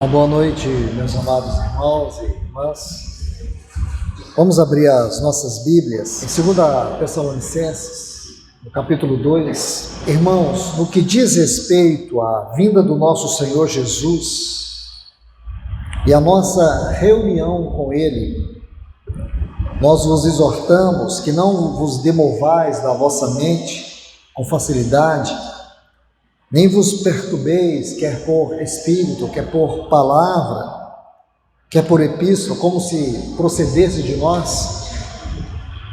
Uma boa noite, meus amados irmãos e irmãs. Vamos abrir as nossas Bíblias em 2 Tessalonicenses, no capítulo 2. Irmãos, no que diz respeito à vinda do nosso Senhor Jesus e a nossa reunião com Ele, nós vos exortamos que não vos demovais da vossa mente com facilidade, nem vos perturbeis, quer por espírito, quer por palavra, quer por epístola, como se procedesse de nós,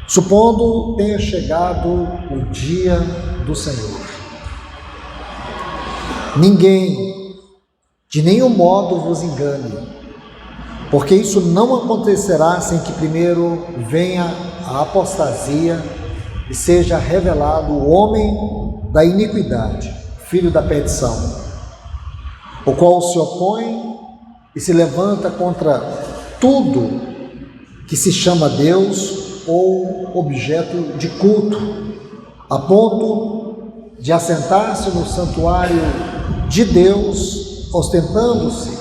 supondo tenha chegado o dia do Senhor. Ninguém, de nenhum modo, vos engane, porque isso não acontecerá sem que primeiro venha a apostasia e seja revelado o homem da iniquidade, filho da perdição, o qual se opõe e se levanta contra tudo que se chama Deus ou objeto de culto, a ponto de assentar-se no santuário de Deus, ostentando-se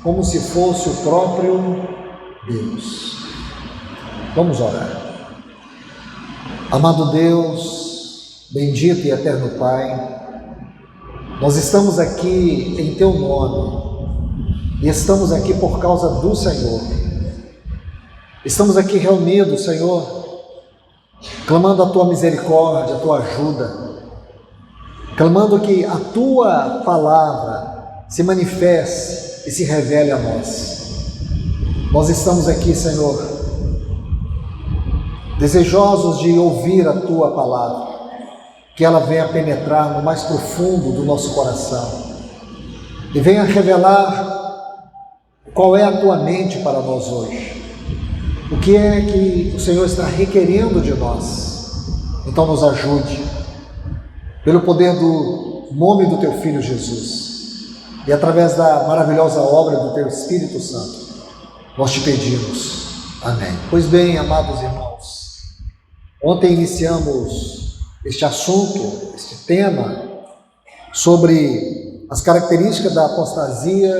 como se fosse o próprio Deus. Vamos orar. Amado Deus, bendito e eterno Pai, nós estamos aqui em Teu nome e estamos aqui por causa do Senhor. Estamos aqui reunidos, Senhor, clamando a Tua misericórdia, a Tua ajuda, clamando que a Tua palavra se manifeste e se revele a nós. Nós estamos aqui, Senhor, desejosos de ouvir a Tua palavra, que ela venha penetrar no mais profundo do nosso coração e venha revelar qual é a Tua mente para nós hoje, o que é que o Senhor está requerendo de nós. Então nos ajude, pelo poder do nome do Teu Filho Jesus e através da maravilhosa obra do Teu Espírito Santo, nós te pedimos. Amém. Pois bem, amados irmãos, ontem iniciamos este assunto, este tema, sobre as características da apostasia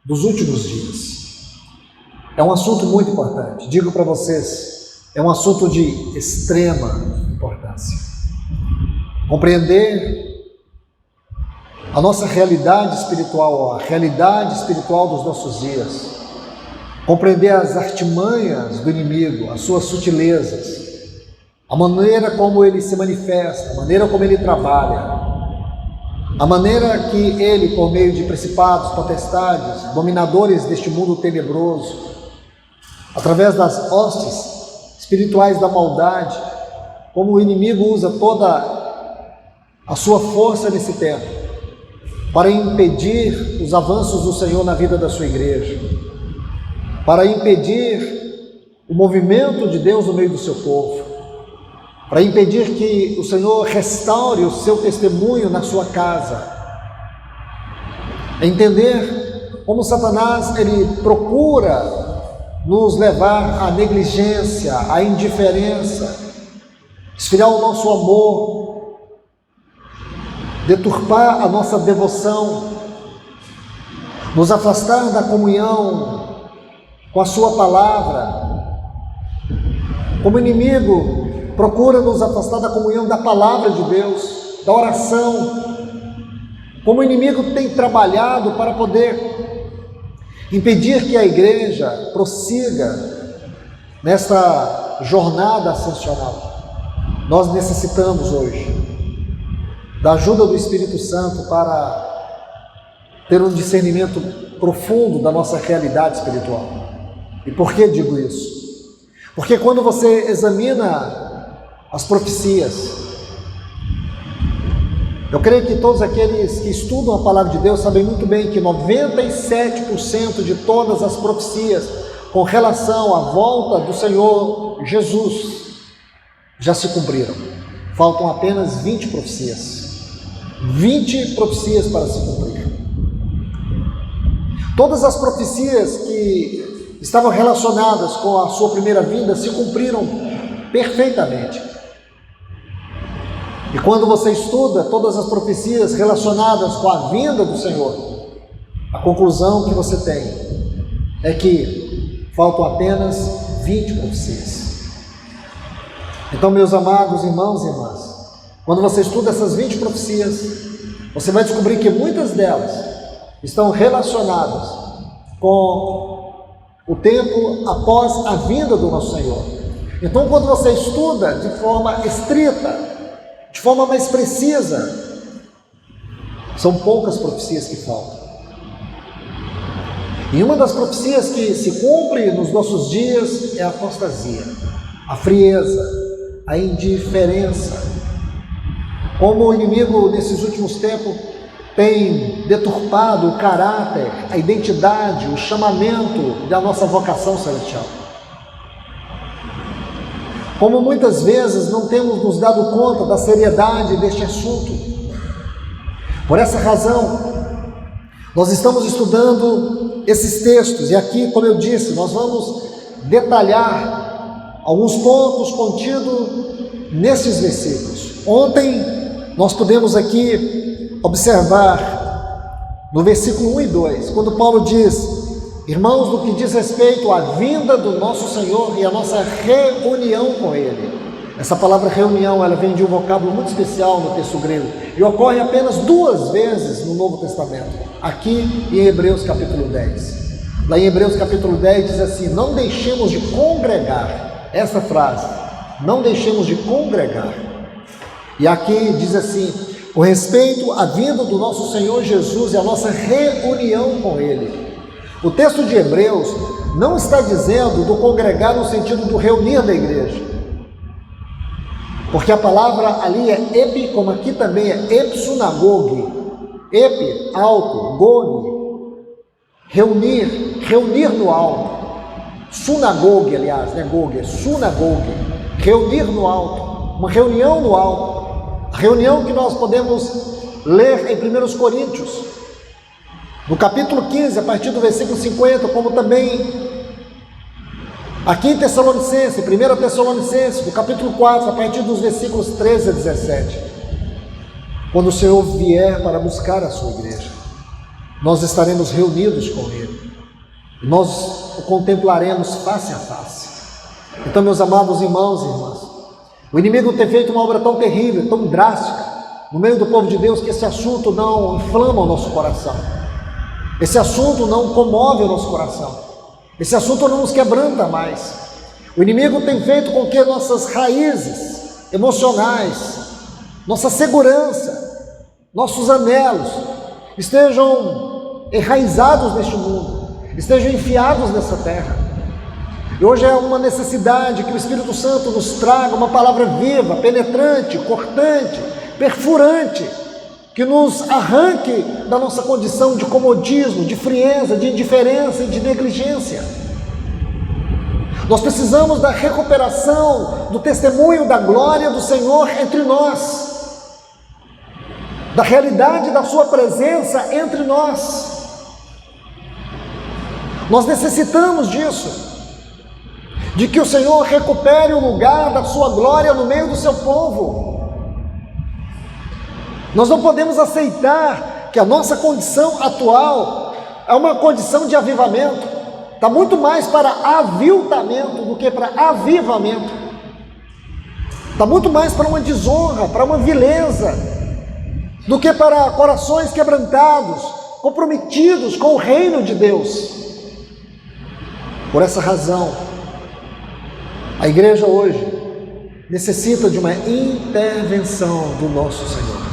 dos últimos dias. É um assunto muito importante, digo para vocês, é um assunto de extrema importância. Compreender a nossa realidade espiritual, a realidade espiritual dos nossos dias, compreender as artimanhas do inimigo, as suas sutilezas, a maneira como ele se manifesta, a maneira como ele trabalha, a maneira que ele, por meio de principados, potestades, dominadores deste mundo tenebroso, através das hostes espirituais da maldade, como o inimigo usa toda a sua força nesse tempo para impedir os avanços do Senhor na vida da sua igreja, para impedir o movimento de Deus no meio do seu povo, para impedir que o Senhor restaure o seu testemunho na sua casa. Entender como Satanás ele procura nos levar à negligência, à indiferença, esfriar o nosso amor, deturpar a nossa devoção, nos afastar da comunhão com a sua palavra. Como inimigo procura nos afastar da comunhão da palavra de Deus, da oração. Como o inimigo tem trabalhado para poder impedir que a igreja prossiga nesta jornada ascensional. Nós necessitamos hoje da ajuda do Espírito Santo para ter um discernimento profundo da nossa realidade espiritual. E por que digo isso? Porque quando você examina as profecias, eu creio que todos aqueles que estudam a palavra de Deus sabem muito bem que 97% de todas as profecias com relação à volta do Senhor Jesus já se cumpriram. Faltam apenas 20 profecias. 20 profecias para se cumprir. Todas as profecias que estavam relacionadas com a sua primeira vinda se cumpriram perfeitamente. E quando você estuda todas as profecias relacionadas com a vinda do Senhor, A conclusão que você tem é que faltam apenas 20 profecias. Então, meus amados irmãos e irmãs, quando você estuda essas 20 profecias, você vai descobrir que muitas delas estão relacionadas com o tempo após a vinda do nosso Senhor. Então, quando você estuda de forma estrita, de forma mais precisa, são poucas profecias que faltam. E uma das profecias que se cumpre nos nossos dias é a apostasia, a frieza, a indiferença. Como o inimigo nesses últimos tempos tem deturpado o caráter, a identidade, o chamamento da nossa vocação celestial. Como muitas vezes não temos nos dado conta da seriedade deste assunto. Por essa razão, nós estamos estudando esses textos, e aqui, como eu disse, nós vamos detalhar alguns pontos contidos nesses versículos. Ontem nós pudemos aqui observar no versículo 1 e 2, quando Paulo diz: irmãos, no que diz respeito à vinda do nosso Senhor e à nossa reunião com Ele. Essa palavra reunião, ela vem de um vocábulo muito especial no texto grego e ocorre apenas 2 vezes no Novo Testamento, aqui em Hebreus capítulo 10. Lá em Hebreus capítulo 10 diz assim: não deixemos de congregar. Essa frase, não deixemos de congregar. E aqui diz assim: com respeito à vinda do nosso Senhor Jesus e a nossa reunião com Ele. O texto de Hebreus não está dizendo do congregar no sentido do reunir da igreja, porque a palavra ali é epi, como aqui também é epsunagogue. Epi, alto, gogue, reunir no alto. Sunagogue, aliás, não é gogue, é sunagogue, reunir no alto, uma reunião no alto, a reunião que nós podemos ler em 1 Coríntios, no capítulo 15, a partir do versículo 50, como também aqui em Tessalonicenses, 1 Tessalonicenses, no capítulo 4, a partir dos versículos 13 a 17, quando o Senhor vier para buscar a sua igreja, nós estaremos reunidos com Ele. Nós o contemplaremos face a face. Então, meus amados irmãos e irmãs, o inimigo tem feito uma obra tão terrível, tão drástica, no meio do povo de Deus, que esse assunto não inflama o nosso coração. Esse assunto não comove o nosso coração. Esse assunto não nos quebranta mais. O inimigo tem feito com que nossas raízes emocionais, nossa segurança, nossos anelos estejam enraizados neste mundo, estejam enfiados nessa terra. E hoje é uma necessidade que o Espírito Santo nos traga uma palavra viva, penetrante, cortante, perfurante, que nos arranque da nossa condição de comodismo, de frieza, de indiferença e de negligência. Nós precisamos da recuperação do testemunho da glória do Senhor entre nós, da realidade da sua presença entre nós. Nós necessitamos disso, de que o Senhor recupere o lugar da sua glória no meio do seu povo. Nós não podemos aceitar que a nossa condição atual é uma condição de avivamento. Está muito mais para aviltamento do que para avivamento. Está muito mais para uma desonra, para uma vileza, do que para corações quebrantados, comprometidos com o reino de Deus. Por essa razão, a igreja hoje necessita de uma intervenção do nosso Senhor.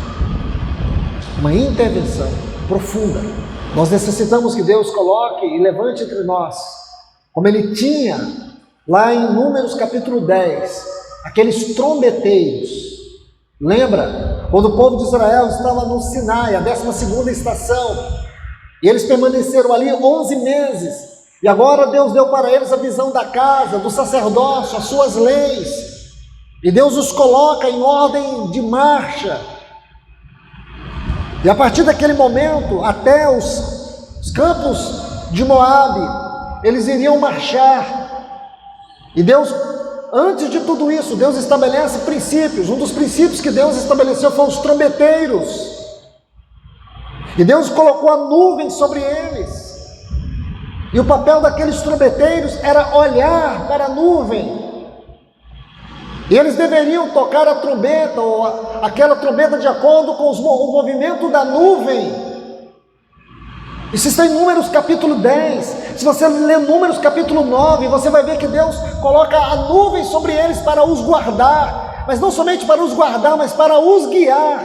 Uma intervenção profunda. Nós necessitamos que Deus coloque e levante entre nós, como Ele tinha lá em Números capítulo 10, aqueles trombeteiros. Lembra? Quando o povo de Israel estava no Sinai, a 12ª estação, e eles permaneceram ali 11 meses, e agora Deus deu para eles a visão da casa, do sacerdócio, as suas leis, e Deus os coloca em ordem de marcha. E a partir daquele momento, até os campos de Moabe, eles iriam marchar. E Deus, antes de tudo isso, Deus estabelece princípios. Um dos princípios que Deus estabeleceu foram os trombeteiros. E Deus colocou a nuvem sobre eles. E o papel daqueles trombeteiros era olhar para a nuvem. E eles deveriam tocar a trombeta, ou aquela trombeta de acordo com o movimento da nuvem. Isso está em Números capítulo 10. Se você ler Números capítulo 9, você vai ver que Deus coloca a nuvem sobre eles para os guardar. Mas não somente para os guardar, mas para os guiar.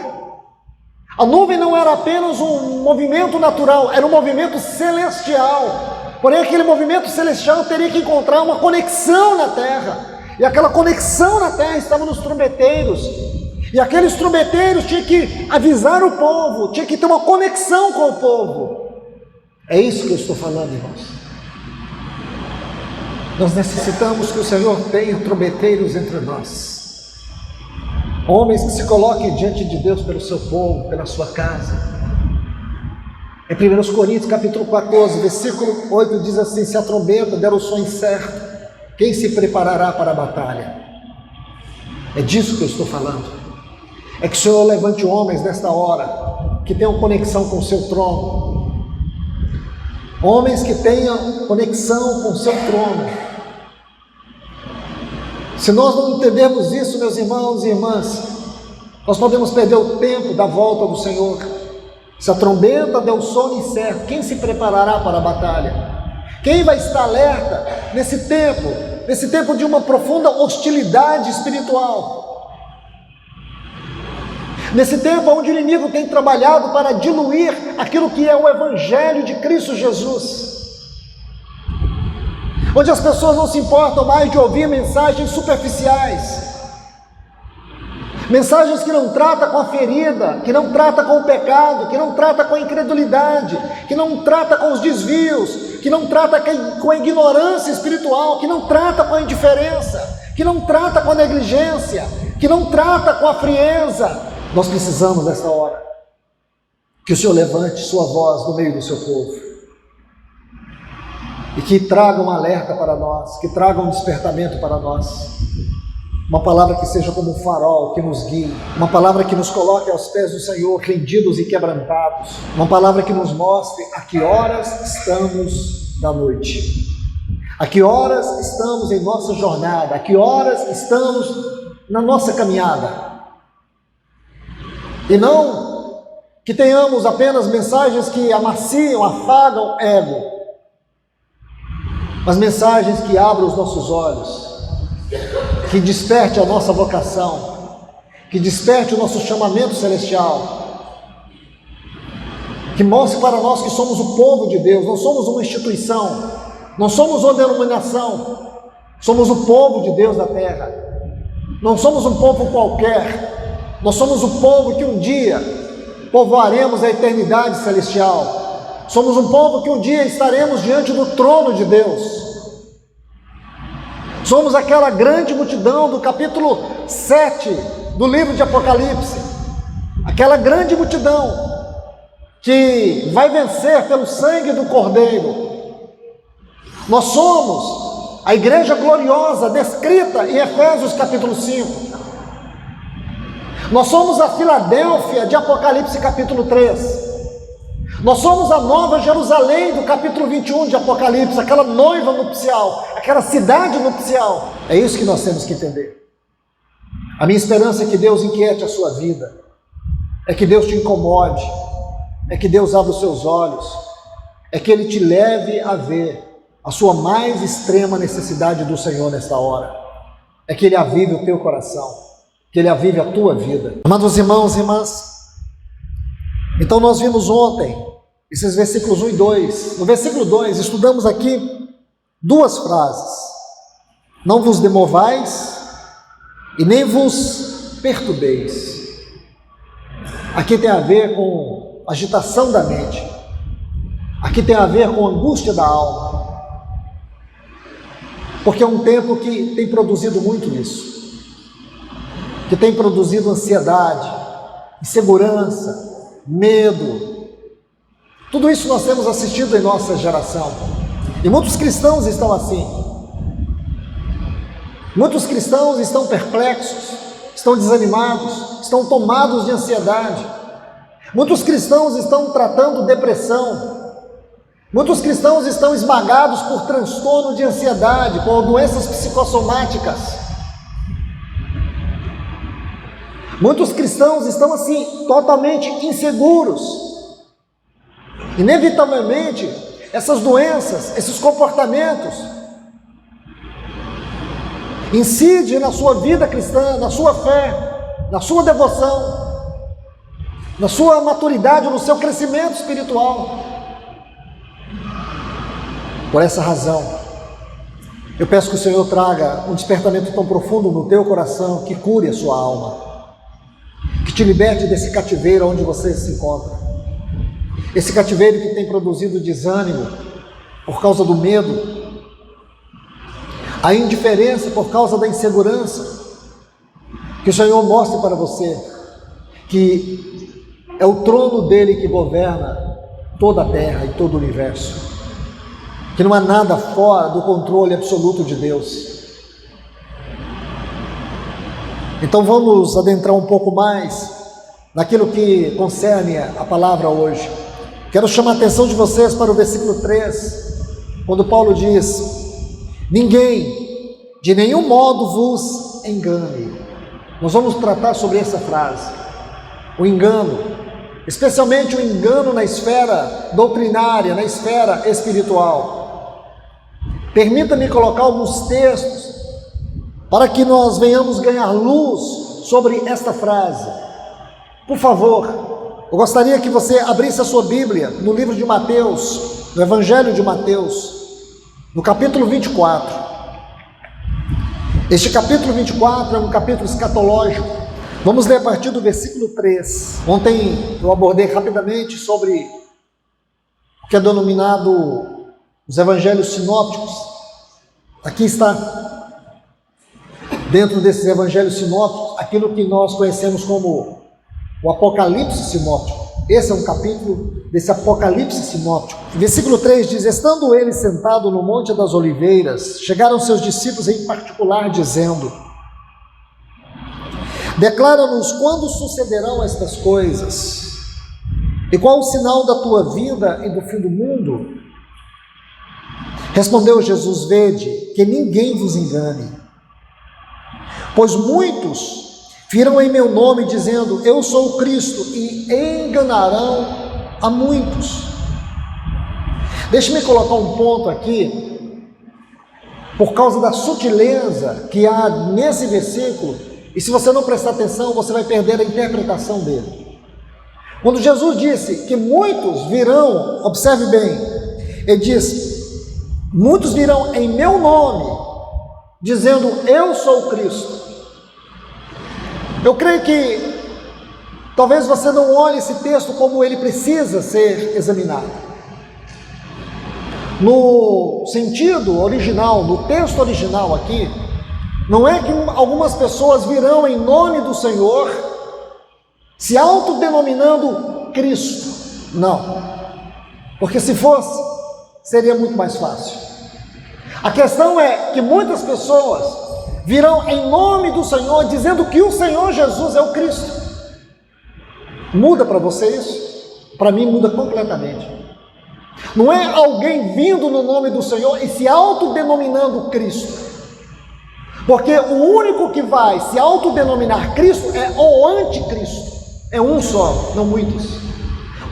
A nuvem não era apenas um movimento natural, era um movimento celestial. Porém, aquele movimento celestial teria que encontrar uma conexão na terra. E aquela conexão na terra estava nos trombeteiros. E aqueles trombeteiros tinham que avisar o povo, tinham que ter uma conexão com o povo. É isso que eu estou falando, irmãos. Nós necessitamos que o Senhor tenha trombeteiros entre nós. Homens que se coloquem diante de Deus pelo seu povo, pela sua casa. Em 1 Coríntios capítulo 14, versículo 8 diz assim: se a trombeta der o som certo, quem se preparará para a batalha? É disso que eu estou falando. É que o Senhor levante homens nesta hora, que tenham conexão com o seu trono. Homens que tenham conexão com o seu trono. Se nós não entendermos isso, meus irmãos e irmãs, nós podemos perder o tempo da volta do Senhor. Se a trombeta der o som certo, quem se preparará para a batalha? Quem vai estar alerta nesse tempo de uma profunda hostilidade espiritual? Nesse tempo onde o inimigo tem trabalhado para diluir aquilo que é o Evangelho de Cristo Jesus. Onde as pessoas não se importam mais de ouvir mensagens superficiais. Mensagens que não tratam com a ferida, que não tratam com o pecado, que não tratam com a incredulidade, que não tratam com os desvios, que não tratam com a ignorância espiritual, que não tratam com a indiferença, que não tratam com a negligência, que não tratam com a frieza. Nós precisamos nessa hora que o Senhor levante sua voz no meio do seu povo e que traga um alerta para nós, que traga um despertamento para nós. Uma palavra que seja como um farol, que nos guie. Uma palavra que nos coloque aos pés do Senhor, rendidos e quebrantados. Uma palavra que nos mostre a que horas estamos da noite. A que horas estamos em nossa jornada. A que horas estamos na nossa caminhada. E não que tenhamos apenas mensagens que amaciam, afagam o ego. Mas mensagens que abram os nossos olhos. Que desperte a nossa vocação, que desperte o nosso chamamento celestial, que mostre para nós que somos o povo de Deus, não somos uma instituição, não somos uma denominação, somos o povo de Deus da terra, não somos um povo qualquer, nós somos o povo que um dia povoaremos a eternidade celestial, somos um povo que um dia estaremos diante do trono de Deus. Somos aquela grande multidão do capítulo 7 do livro de Apocalipse. Aquela grande multidão que vai vencer pelo sangue do Cordeiro. Nós somos a igreja gloriosa descrita em Efésios capítulo 5. Nós somos a Filadélfia de Apocalipse capítulo 3. Nós somos a Nova Jerusalém do capítulo 21 de Apocalipse, aquela noiva nupcial, aquela cidade nupcial. É isso que nós temos que entender. A minha esperança é que Deus inquiete a sua vida, é que Deus te incomode, é que Deus abra os seus olhos, é que Ele te leve a ver a sua mais extrema necessidade do Senhor nesta hora, é que Ele avive o teu coração, que Ele avive a tua vida. Amados irmãos e irmãs, então nós vimos ontem esses versículos 1 e 2. No versículo 2 estudamos aqui duas frases: não vos demovais e nem vos perturbeis. Aqui tem a ver com agitação da mente, aqui tem a ver com angústia da alma, porque é um tempo que tem produzido muito isso, que tem produzido ansiedade, insegurança, medo. Tudo isso nós temos assistido em nossa geração. E muitos cristãos estão assim. Muitos cristãos estão perplexos, estão desanimados, estão tomados de ansiedade. Muitos cristãos estão tratando depressão. Muitos cristãos estão esmagados por transtorno de ansiedade, por doenças psicossomáticas. Muitos cristãos estão assim, totalmente inseguros. Inevitavelmente, essas doenças, esses comportamentos, incidem na sua vida cristã, na sua fé, na sua devoção, na sua maturidade, no seu crescimento espiritual. Por essa razão, eu peço que o Senhor traga um despertamento tão profundo no teu coração, que cure a sua alma, que te liberte desse cativeiro onde você se encontra. Esse cativeiro que tem produzido desânimo por causa do medo, a indiferença por causa da insegurança. Que o Senhor mostre para você que é o trono dele que governa toda a terra e todo o universo, que não há nada fora do controle absoluto de Deus. Então vamos adentrar um pouco mais naquilo que concerne a palavra hoje. Quero chamar a atenção de vocês para o versículo 3, quando Paulo diz: ninguém de nenhum modo vos engane. Nós vamos tratar sobre essa frase, o engano, especialmente o engano na esfera doutrinária, na esfera espiritual. Permita-me colocar alguns textos para que nós venhamos ganhar luz sobre esta frase. Por favor, eu gostaria que você abrisse a sua Bíblia no livro de Mateus, no Evangelho de Mateus, no capítulo 24. Este capítulo 24 é um capítulo escatológico. Vamos ler a partir do versículo 3. Ontem eu abordei rapidamente sobre o que é denominado os Evangelhos sinópticos. Aqui está, dentro desses Evangelhos sinópticos, aquilo que nós conhecemos como o Apocalipse sinóptico. Esse é um capítulo desse Apocalipse sinóptico. Versículo 3 diz: estando ele sentado no Monte das Oliveiras, chegaram seus discípulos em particular, dizendo: declara-nos quando sucederão estas coisas, e qual o sinal da tua vinda e do fim do mundo? Respondeu Jesus: vede, que ninguém vos engane, pois muitos virão em meu nome dizendo: eu sou o Cristo, e enganarão a muitos. Deixe-me colocar um ponto aqui, por causa da sutileza que há nesse versículo, e se você não prestar atenção, você vai perder a interpretação dele. Quando Jesus disse que muitos virão, observe bem, ele diz: muitos virão em meu nome, dizendo: eu sou o Cristo. Eu creio que talvez você não olhe esse texto como ele precisa ser examinado. No sentido original, no texto original aqui, não é que algumas pessoas virão em nome do Senhor se autodenominando Cristo. Não. Porque se fosse, seria muito mais fácil. A questão é que muitas pessoas virão em nome do Senhor, dizendo que o Senhor Jesus é o Cristo. Muda para você isso? Para mim muda completamente. Não é alguém vindo no nome do Senhor e se autodenominando Cristo. Porque o único que vai se autodenominar Cristo é o anticristo. É um só, não muitos.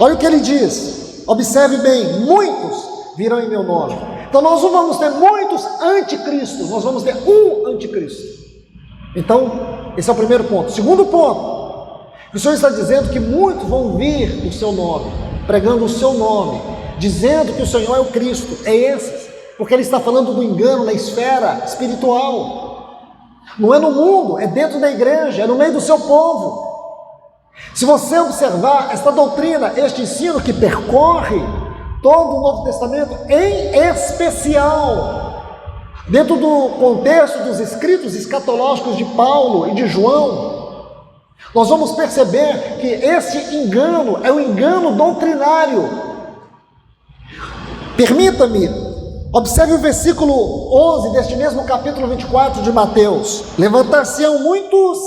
Olha o que ele diz, observe bem: muitos virão em meu nome. Então nós não vamos ter muitos anticristos, nós vamos ter um anticristo. Então, esse é o primeiro ponto. Segundo ponto, o Senhor está dizendo que muitos vão vir no seu nome, pregando o seu nome, dizendo que o Senhor é o Cristo. É esses, porque ele está falando do engano na esfera espiritual. Não é no mundo, é dentro da igreja, é no meio do seu povo. Se você observar esta doutrina, este ensino que percorre todo o Novo Testamento, em especial dentro do contexto dos escritos escatológicos de Paulo e de João, nós vamos perceber que esse engano é um engano doutrinário. Permita-me, observe o versículo 11 deste mesmo capítulo 24 de Mateus: levantar-se-ão muitos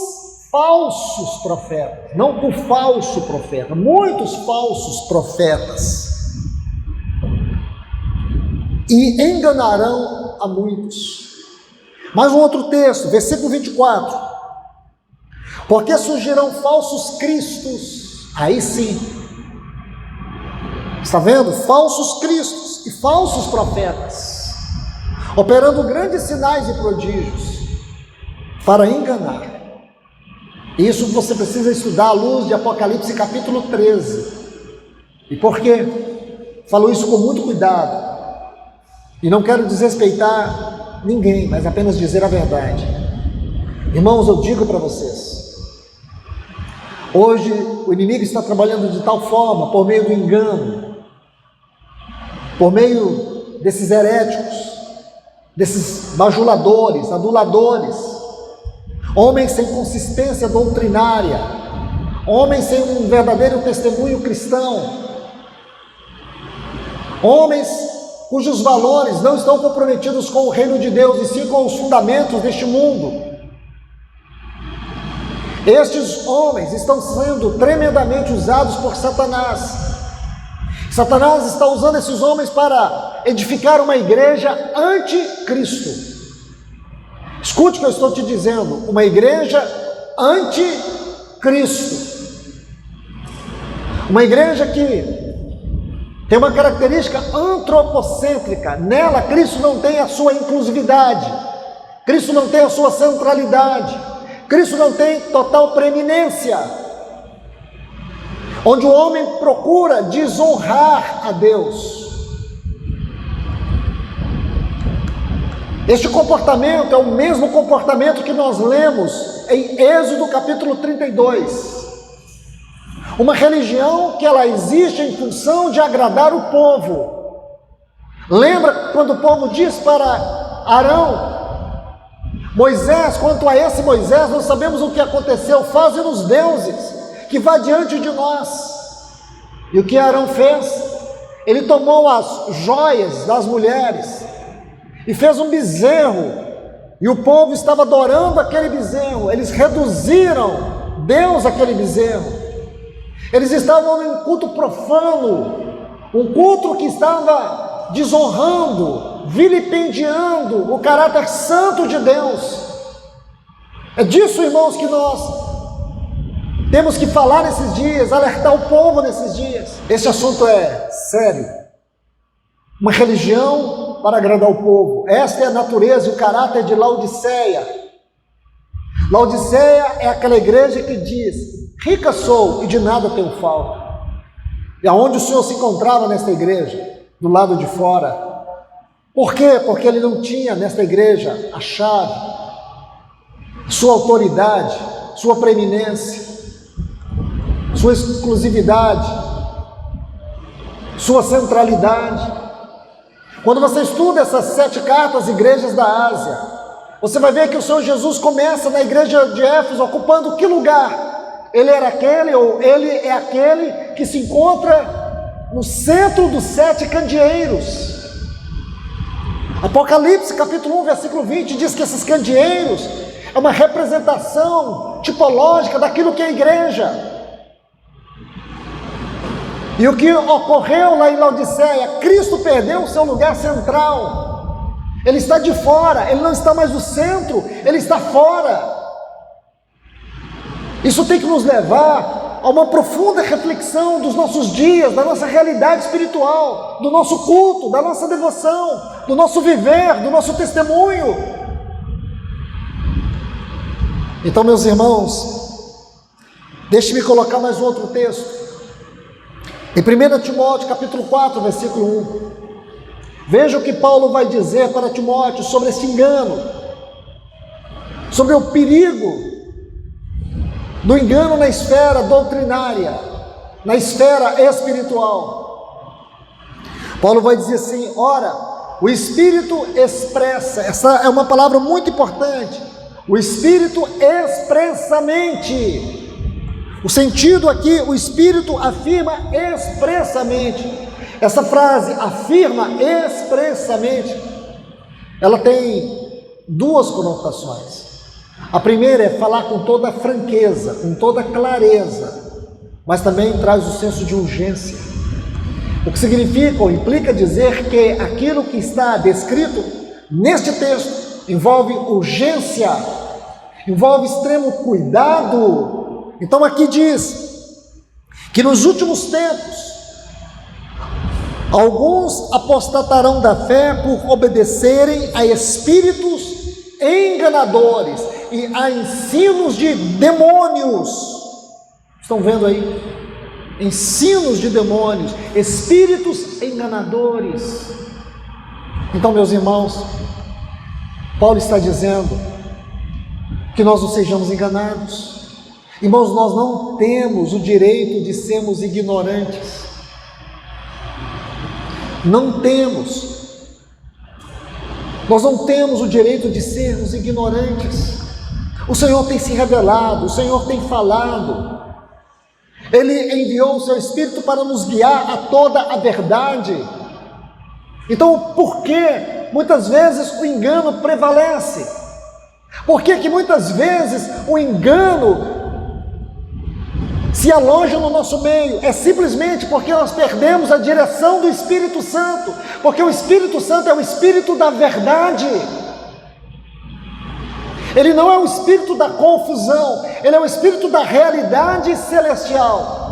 falsos profetas, não por falso profeta, muitos falsos profetas, e enganarão a muitos. Mais um outro texto, versículo 24, porque surgirão falsos cristos, aí sim, está vendo? Falsos cristos e falsos profetas, operando grandes sinais e prodígios, para enganar. Isso você precisa estudar à luz de Apocalipse capítulo 13. E por quê? Falo isso com muito cuidado. E não quero desrespeitar ninguém, mas apenas dizer a verdade. Irmãos, eu digo para vocês, hoje o inimigo está trabalhando de tal forma, por meio do engano, por meio desses heréticos, desses bajuladores, aduladores, homens sem consistência doutrinária, homens sem um verdadeiro testemunho cristão, homens cujos valores não estão comprometidos com o reino de Deus, e sim com os fundamentos deste mundo. Estes homens estão sendo tremendamente usados por Satanás. Satanás está usando esses homens para edificar uma igreja anticristo. Escute o que eu estou te dizendo, uma igreja anticristo. Uma igreja que tem uma característica antropocêntrica. Nela, Cristo não tem a sua inclusividade, Cristo não tem a sua centralidade, Cristo não tem total preeminência, onde o homem procura desonrar a Deus. Este comportamento é o mesmo comportamento que nós lemos em Êxodo capítulo 32. Uma religião que ela existe em função de agradar o povo. Lembra quando o povo diz para Arão: Moisés, quanto a esse Moisés, nós sabemos o que aconteceu, faze-nos deuses que vá diante de nós. E o que Arão fez? Ele tomou as joias das mulheres e fez um bezerro, e o povo estava adorando aquele bezerro. Eles reduziram Deus àquele bezerro. Eles estavam em um culto profano, um culto que estava desonrando, vilipendiando o caráter santo de Deus. É disso, irmãos, que nós temos que falar nesses dias, alertar o povo nesses dias. Esse assunto é sério. Uma religião para agradar o povo. Esta é a natureza e o caráter de Laodiceia. Laodiceia é aquela igreja que diz: rica sou e de nada tenho falta. E aonde o Senhor se encontrava nesta igreja? Do lado de fora. Por quê? Porque ele não tinha nesta igreja a chave, sua autoridade, sua preeminência, sua exclusividade, sua centralidade. Quando você estuda essas 7 cartas, igrejas da Ásia, você vai ver que o Senhor Jesus começa na igreja de Éfeso ocupando que lugar? Ele era aquele, ou ele é aquele que se encontra no centro dos 7 candeeiros. Apocalipse capítulo 1, versículo 20 diz que esses candeeiros é uma representação tipológica daquilo que é a igreja. E o que ocorreu lá em Laodiceia? Cristo perdeu o seu lugar central. Ele está de fora, ele não está mais no centro, ele está fora. Isso tem que nos levar a uma profunda reflexão dos nossos dias, da nossa realidade espiritual, do nosso culto, da nossa devoção, do nosso viver, do nosso testemunho. Então, meus irmãos, deixe-me colocar mais um outro texto. Em 1 Timóteo capítulo 4, versículo 1. Veja o que Paulo vai dizer para Timóteo sobre esse engano, sobre o perigo do engano na esfera doutrinária, na esfera espiritual. Paulo vai dizer assim: ora, o Espírito expressa, essa é uma palavra muito importante, o Espírito expressamente. O sentido aqui, o Espírito afirma expressamente. Essa frase, afirma expressamente, ela tem duas conotações. A primeira é falar com toda franqueza, com toda clareza, mas também traz o senso de urgência. O que significa ou implica dizer que aquilo que está descrito neste texto envolve urgência, envolve extremo cuidado. Então aqui diz que nos últimos tempos alguns apostatarão da fé por obedecerem a espíritos enganadores e a ensinos de demônios. Estão vendo aí? Ensinos de demônios, espíritos enganadores. Então, meus irmãos, Paulo está dizendo que nós não sejamos enganados. Irmãos, nós não temos o direito de sermos ignorantes. Não temos. Nós não temos o direito de sermos ignorantes. O Senhor tem se revelado, o Senhor tem falado. Ele enviou o seu Espírito para nos guiar a toda a verdade. Então, por que muitas vezes o engano prevalece? Por que muitas vezes o engano se aloja no nosso meio? É simplesmente porque nós perdemos a direção do Espírito Santo, porque o Espírito Santo é o Espírito da verdade. Ele não é o Espírito da confusão, ele é o Espírito da realidade celestial.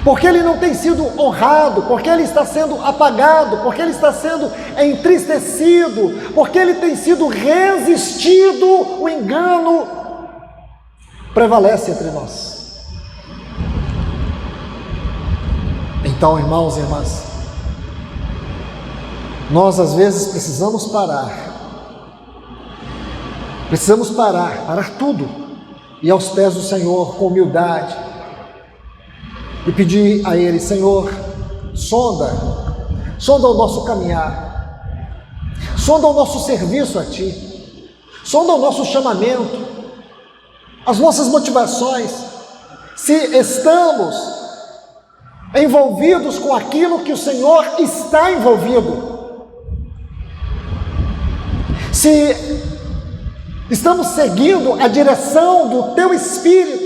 Porque ele não tem sido honrado, porque ele está sendo apagado, porque ele está sendo entristecido, porque ele tem sido resistido, o engano prevalece entre nós. Então, irmãos e irmãs, nós às vezes precisamos parar tudo, e aos pés do Senhor com humildade, e pedir a Ele: Senhor, sonda o nosso caminhar, sonda o nosso serviço a Ti, sonda o nosso chamamento, as nossas motivações, se estamos envolvidos com aquilo que o Senhor está envolvido, se estamos seguindo a direção do Teu Espírito,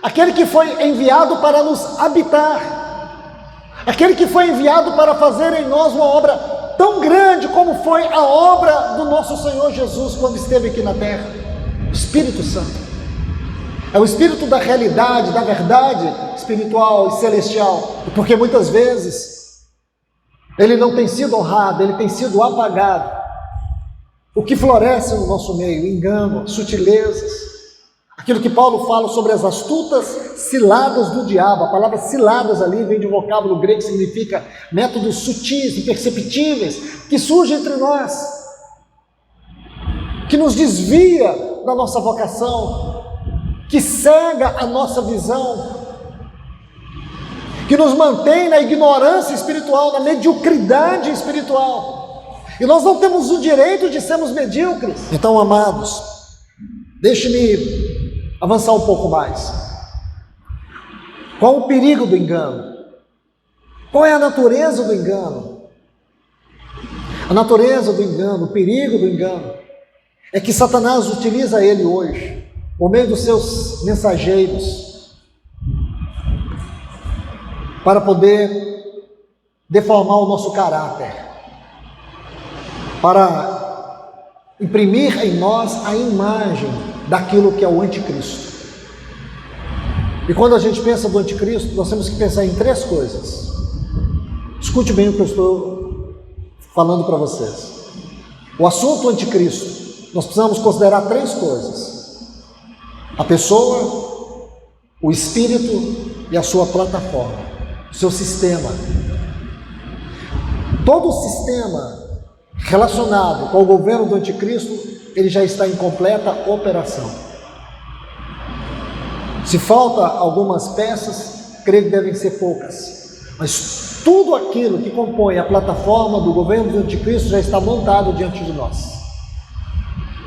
aquele que foi enviado para nos habitar, aquele que foi enviado para fazer em nós uma obra tão grande como foi a obra do nosso Senhor Jesus quando esteve aqui na terra. O Espírito Santo é o Espírito da realidade, da verdade espiritual e celestial, porque muitas vezes ele não tem sido honrado, ele tem sido apagado. O que floresce no nosso meio? Engano, sutilezas, aquilo que Paulo fala sobre as astutas ciladas do diabo. A palavra ciladas ali vem de um vocábulo grego que significa métodos sutis, imperceptíveis, que surgem entre nós, que nos desvia da nossa vocação, que cega a nossa visão, que nos mantém na ignorância espiritual, na mediocridade espiritual. E nós não temos o direito de sermos medíocres. Então, amados, deixe-me avançar um pouco mais. Qual o perigo do engano? Qual é a natureza do engano? A natureza do engano, o perigo do engano, é que Satanás utiliza ele hoje, por meio dos seus mensageiros, para poder deformar o nosso caráter, para imprimir em nós a imagem daquilo que é o anticristo. E quando a gente pensa do anticristo, nós temos que pensar em três coisas. Escute bem o que eu estou falando para vocês. O assunto anticristo, nós precisamos considerar três coisas: a pessoa, o espírito e a sua plataforma, o seu sistema. Todo o sistema relacionado com o governo do anticristo, ele já está em completa operação. Se falta algumas peças, creio que devem ser poucas, mas tudo aquilo que compõe a plataforma do governo do anticristo já está montado diante de nós.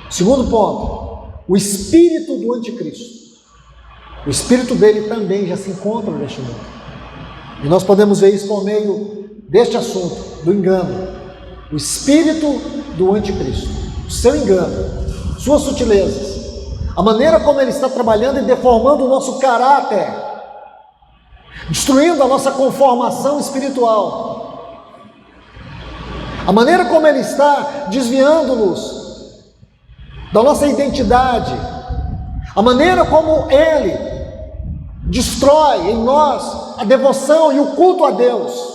Segundo ponto, o espírito do anticristo, o espírito dele também já se encontra neste mundo, e nós podemos ver isso por meio deste assunto, do engano. O espírito do anticristo, o seu engano, suas sutilezas, a maneira como ele está trabalhando e deformando o nosso caráter, destruindo a nossa conformação espiritual, a maneira como ele está desviando-nos da nossa identidade, a maneira como ele destrói em nós a devoção e o culto a Deus.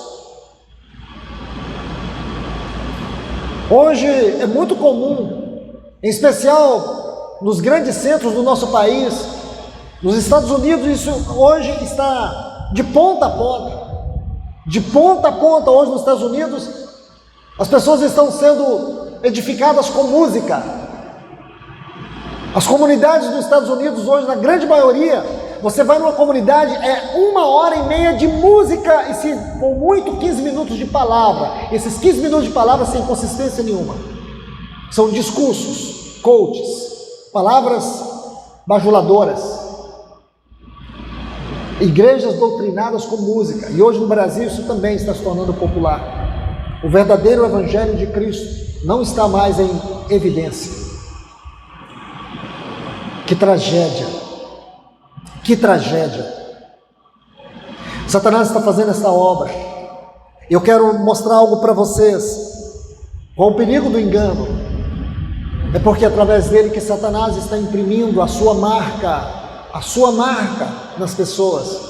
Hoje é muito comum, em especial nos grandes centros do nosso país, nos Estados Unidos, isso hoje está de ponta a ponta. De ponta a ponta, hoje nos Estados Unidos, as pessoas estão sendo edificadas com música. As comunidades dos Estados Unidos hoje, na grande maioria, você vai numa comunidade, é 1h30 de música e, se for muito, 15 minutos de palavra. Esses 15 minutos de palavra sem consistência nenhuma. São discursos, coaches, palavras bajuladoras. Igrejas doutrinadas com música. E hoje no Brasil isso também está se tornando popular. O verdadeiro evangelho de Cristo não está mais em evidência. Que tragédia! Que tragédia! Satanás está fazendo essa obra. Eu quero mostrar algo para vocês. Qual o perigo do engano? É porque através dele que Satanás está imprimindo a sua marca nas pessoas.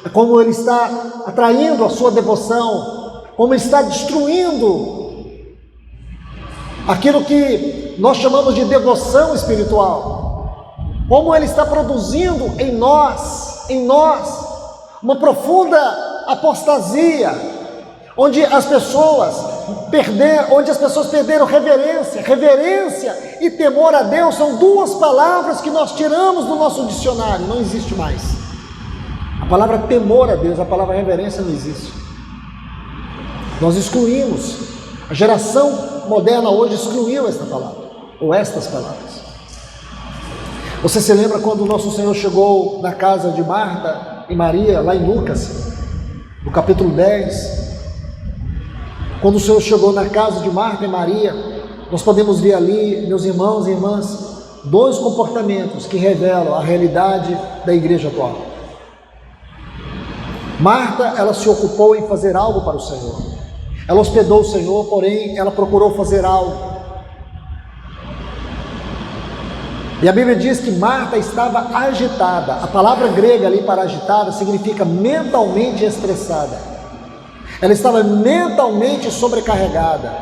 É como ele está atraindo a sua devoção, como ele está destruindo aquilo que nós chamamos de devoção espiritual. Como ele está produzindo em nós, uma profunda apostasia, onde as pessoas perderam reverência e temor a Deus. São duas palavras que nós tiramos do nosso dicionário, não existe mais. A palavra temor a Deus, a palavra reverência não existe. Nós excluímos, a geração moderna hoje excluiu esta palavra, ou estas palavras. Você se lembra quando o nosso Senhor chegou na casa de Marta e Maria, lá em Lucas, no capítulo 10, quando o Senhor chegou na casa de Marta e Maria, nós podemos ver ali, meus irmãos e irmãs, dois comportamentos que revelam a realidade da igreja atual. Marta, ela se ocupou em fazer algo para o Senhor, ela hospedou o Senhor, porém ela procurou fazer algo. E a Bíblia diz que Marta estava agitada. A palavra grega ali para agitada significa mentalmente estressada. Ela estava mentalmente sobrecarregada.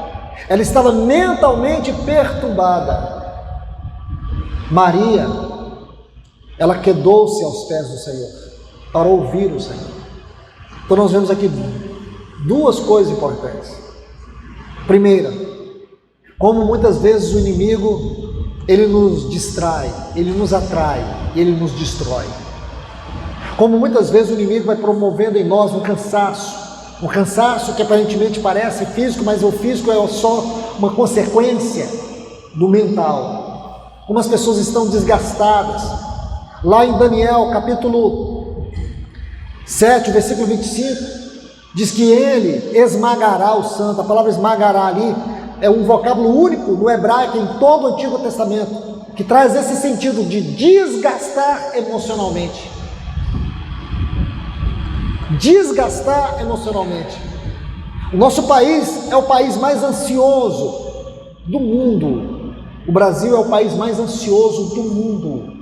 Ela estava mentalmente perturbada. Maria, ela quedou-se aos pés do Senhor para ouvir o Senhor. Então nós vemos aqui duas coisas importantes. Primeira, como muitas vezes o inimigo, ele nos distrai, ele nos atrai, ele nos destrói. Como muitas vezes o inimigo vai promovendo em nós um cansaço que aparentemente parece físico, mas o físico é só uma consequência do mental. Como as pessoas estão desgastadas. Lá em Daniel, capítulo 7, versículo 25, diz que ele esmagará o santo. A palavra esmagará ali é um vocábulo único no hebraico em todo o Antigo Testamento, que traz esse sentido de desgastar emocionalmente. Desgastar emocionalmente. O nosso país é o país mais ansioso do mundo. O Brasil é o país mais ansioso do mundo.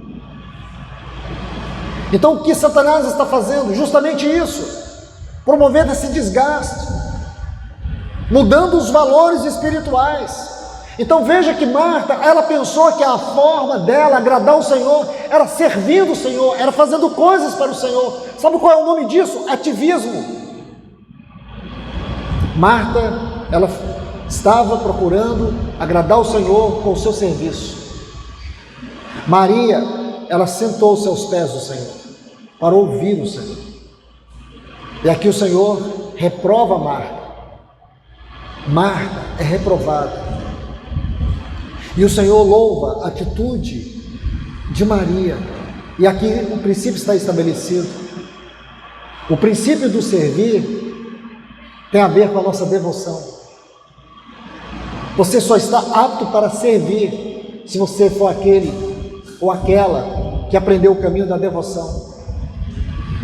Então o que Satanás está fazendo? Justamente isso, promovendo esse desgaste, mudando os valores espirituais. Então veja que Marta, ela pensou que a forma dela agradar o Senhor era servindo o Senhor, era fazendo coisas para o Senhor. Sabe qual é o nome disso? Ativismo. Marta, ela estava procurando agradar o Senhor com o seu serviço. Maria, ela sentou-se aos pés do Senhor para ouvir o Senhor. E aqui o Senhor reprova Marta. Marta é reprovada. E o Senhor louva a atitude de Maria. E aqui o princípio está estabelecido. O princípio do servir tem a ver com a nossa devoção. Você só está apto para servir se você for aquele ou aquela que aprendeu o caminho da devoção.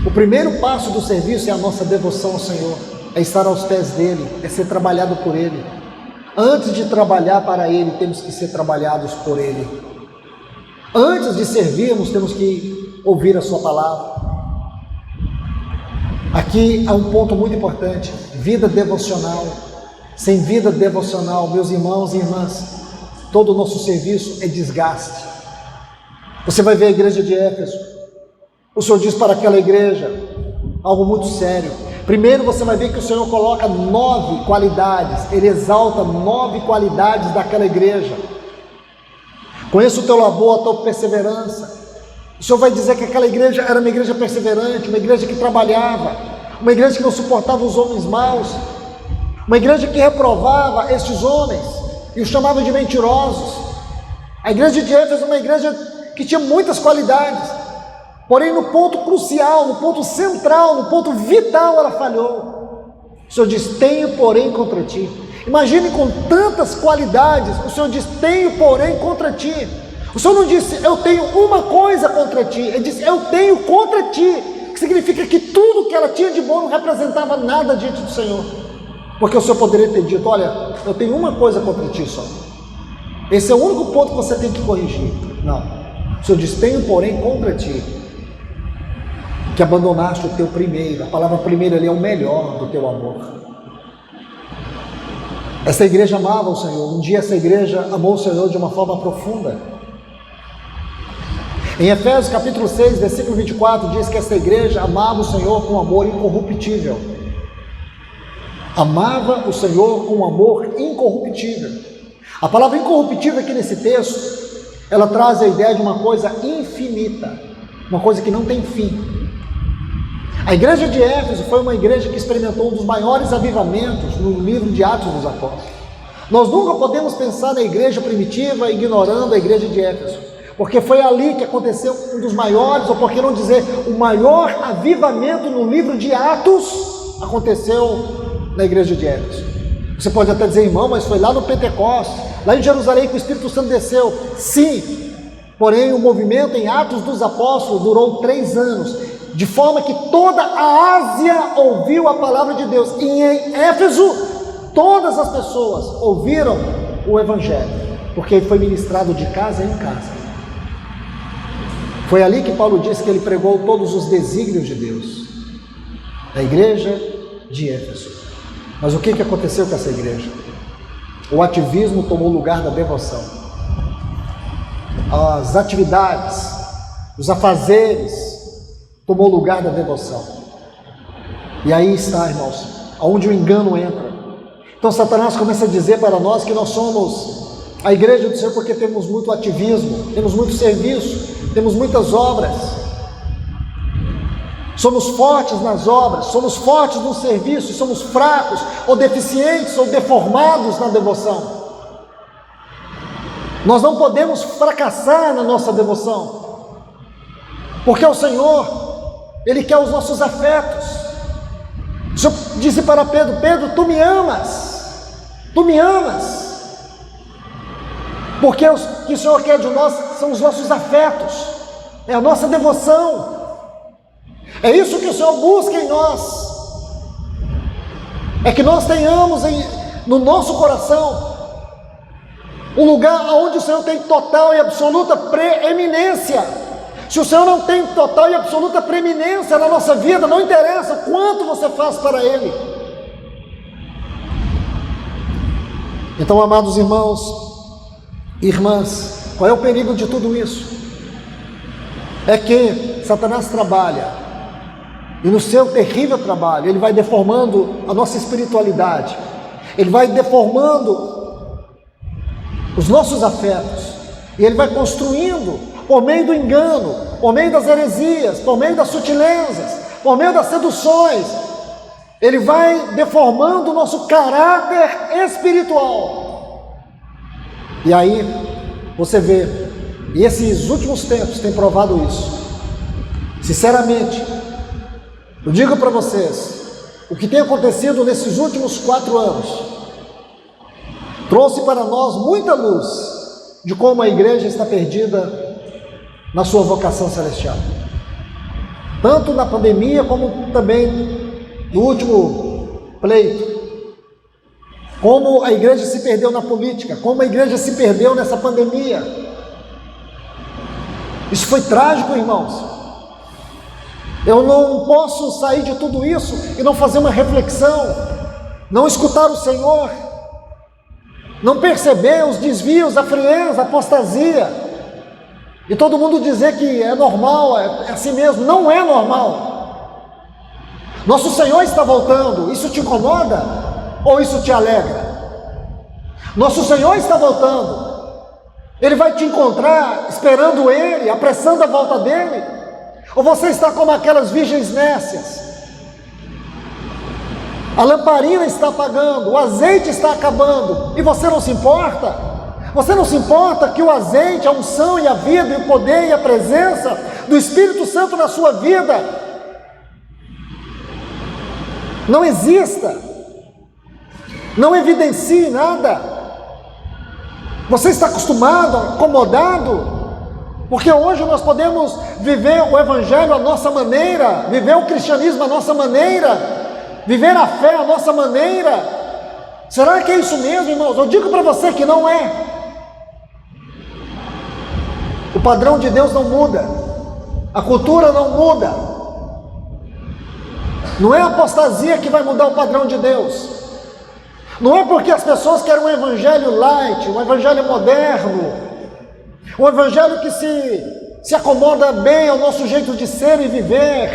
O primeiro passo do serviço é a nossa devoção ao Senhor, é estar aos pés dele, é ser trabalhado por ele. Antes de trabalhar para ele, temos que ser trabalhados por ele. Antes de servirmos, temos que ouvir a sua palavra. Aqui há um ponto muito importante: vida devocional. Sem vida devocional, meus irmãos e irmãs, todo o nosso serviço é desgaste. Você vai ver a igreja de Éfeso. O Senhor diz para aquela igreja algo muito sério. Primeiro você vai ver que o Senhor coloca 9 qualidades, Ele exalta 9 qualidades daquela igreja. Conheça o teu labor, a tua perseverança. O Senhor vai dizer que aquela igreja era uma igreja perseverante, uma igreja que trabalhava, uma igreja que não suportava os homens maus, uma igreja que reprovava estes homens e os chamava de mentirosos. A igreja de Éfeso é uma igreja que tinha muitas qualidades, porém no ponto crucial, no ponto central, no ponto vital ela falhou. O Senhor diz: tenho porém contra ti. Imagine, com tantas qualidades, o Senhor diz: tenho porém contra ti. O Senhor não disse: eu tenho uma coisa contra ti, Ele disse: eu tenho contra ti, que significa que tudo que ela tinha de bom não representava nada diante do Senhor, porque o Senhor poderia ter dito: olha, eu tenho uma coisa contra ti só, esse é o único ponto que você tem que corrigir. Não, o Senhor diz: tenho porém contra ti, que abandonaste o teu primeiro. A palavra primeiro ali é o melhor do teu amor. Essa igreja amava o Senhor. Um dia essa igreja amou o Senhor de uma forma profunda. Em Efésios capítulo 6, versículo 24, diz que essa igreja amava o Senhor com amor incorruptível. Amava o Senhor com amor incorruptível. A palavra incorruptível aqui nesse texto, ela traz a ideia de uma coisa infinita, uma coisa que não tem fim. A igreja de Éfeso foi uma igreja que experimentou um dos maiores avivamentos no livro de Atos dos Apóstolos. Nós nunca podemos pensar na igreja primitiva ignorando a igreja de Éfeso, porque foi ali que aconteceu um dos maiores, ou por que não dizer, o maior avivamento no livro de Atos aconteceu na igreja de Éfeso. Você pode até dizer: irmão, mas foi lá no Pentecostes, lá em Jerusalém que o Espírito Santo desceu. Sim, porém o movimento em Atos dos Apóstolos durou 3 anos, de forma que toda a Ásia ouviu a palavra de Deus, e em Éfeso todas as pessoas ouviram o Evangelho, porque ele foi ministrado de casa em casa. Foi ali que Paulo disse que ele pregou todos os desígnios de Deus, a igreja de Éfeso. Mas o que aconteceu com essa igreja? O ativismo tomou lugar da devoção. As atividades, os afazeres, tomou lugar da devoção. E aí está, irmãos, aonde o engano entra. Então Satanás começa a dizer para nós que nós somos a igreja do Senhor porque temos muito ativismo, temos muito serviço, temos muitas obras, somos fortes nas obras, somos fortes no serviço, somos fracos ou deficientes ou deformados na devoção. Nós não podemos fracassar na nossa devoção, porque o Senhor, Ele quer os nossos afetos. O Senhor disse para Pedro: Pedro, tu me amas, porque o que o Senhor quer de nós são os nossos afetos, é a nossa devoção, é isso que o Senhor busca em nós, é que nós tenhamos no nosso coração um lugar onde o Senhor tem total e absoluta preeminência. Se o Senhor não tem total e absoluta preeminência na nossa vida, não interessa quanto você faz para Ele. Então, amados irmãos, irmãs, qual é o perigo de tudo isso? É que Satanás trabalha, e no seu terrível trabalho, ele vai deformando a nossa espiritualidade, ele vai deformando os nossos afetos, e ele vai construindo, por meio do engano, por meio das heresias, por meio das sutilezas, por meio das seduções, ele vai deformando o nosso caráter espiritual. E aí você vê, e esses últimos tempos têm provado isso. Sinceramente, eu digo para vocês, o que tem acontecido nesses últimos 4 anos trouxe para nós muita luz de como a igreja está perdida na sua vocação celestial. Tanto na pandemia, como também no último pleito. Como a igreja se perdeu na política, como a igreja se perdeu nessa pandemia. Isso foi trágico, irmãos. Eu não posso sair de tudo isso e não fazer uma reflexão, não escutar o Senhor, não perceber os desvios, a frieza, a apostasia, e todo mundo dizer que é normal, é assim mesmo. Não é normal. Nosso Senhor está voltando. Isso te incomoda ou isso te alegra? Nosso Senhor está voltando. Ele vai te encontrar esperando Ele, apressando a volta dEle? Ou você está como aquelas virgens nécias? A lamparina está apagando, o azeite está acabando, e você não se importa? Você não se importa que o azeite, a unção e a vida e o poder e a presença do Espírito Santo na sua vida não exista, não evidencie nada? Você está acostumado, acomodado? Porque hoje nós podemos viver o Evangelho à nossa maneira, viver o cristianismo à nossa maneira, viver a fé à nossa maneira. Será que é isso mesmo, irmãos? Eu digo para você que não é. O padrão de Deus não muda, a cultura não muda. Não é a apostasia que vai mudar o padrão de Deus. Não é porque as pessoas querem um evangelho light, um evangelho moderno, um evangelho que se acomoda bem ao nosso jeito de ser e viver.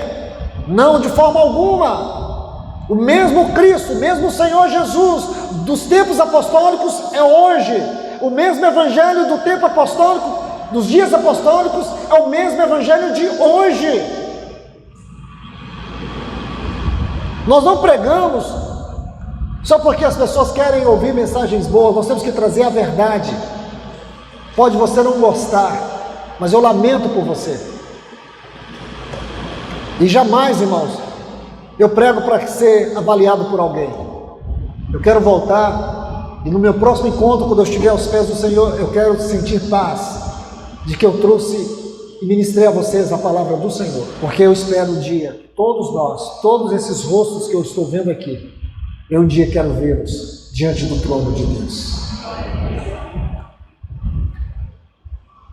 Não, de forma alguma. O mesmo Cristo, o mesmo Senhor Jesus dos tempos apostólicos é hoje. O mesmo evangelho do tempo apostólico, dos dias apostólicos, é o mesmo evangelho de hoje. Nós não pregamos só porque as pessoas querem ouvir mensagens boas. Nós temos que trazer a verdade. Pode você não gostar, mas eu lamento por você. E jamais, irmãos, eu prego para ser avaliado por alguém. Eu quero voltar e no meu próximo encontro, quando eu estiver aos pés do Senhor, eu quero sentir paz de que eu trouxe e ministrei a vocês a palavra do Senhor. Porque eu espero um dia, todos nós, todos esses rostos que eu estou vendo aqui, eu um dia quero vê-los diante do trono de Deus.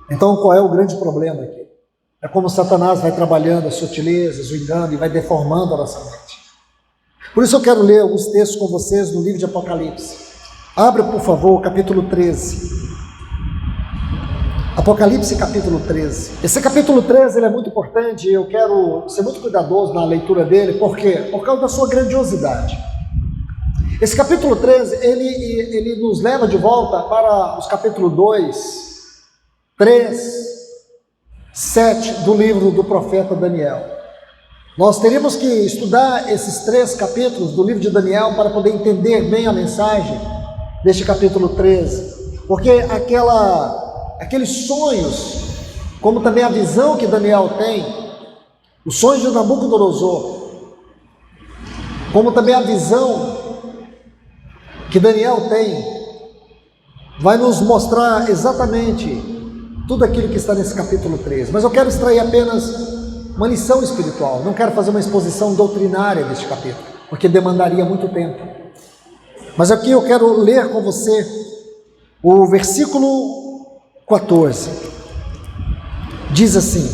Então, qual é o grande problema aqui? É como Satanás vai trabalhando as sutilezas, o engano, e vai deformando a nossa mente. Por isso eu quero ler alguns textos com vocês no livro de Apocalipse. Abra, por favor, capítulo 13. Apocalipse, capítulo 13. Esse capítulo 13 ele é muito importante e eu quero ser muito cuidadoso na leitura dele. Por quê? Por causa da sua grandiosidade. Esse capítulo 13, ele nos leva de volta para os capítulos 2, 3, 7 do livro do profeta Daniel. Nós teríamos que estudar esses 3 capítulos do livro de Daniel para poder entender bem a mensagem deste capítulo 13, porque aqueles sonhos, como também a visão que Daniel tem, os sonhos de Nabucodonosor, como também a visão que Daniel tem, vai nos mostrar exatamente tudo aquilo que está nesse capítulo 13. Mas eu quero extrair apenas uma lição espiritual, não quero fazer uma exposição doutrinária deste capítulo, porque demandaria muito tempo. Mas aqui eu quero ler com você o versículo 14. Diz assim: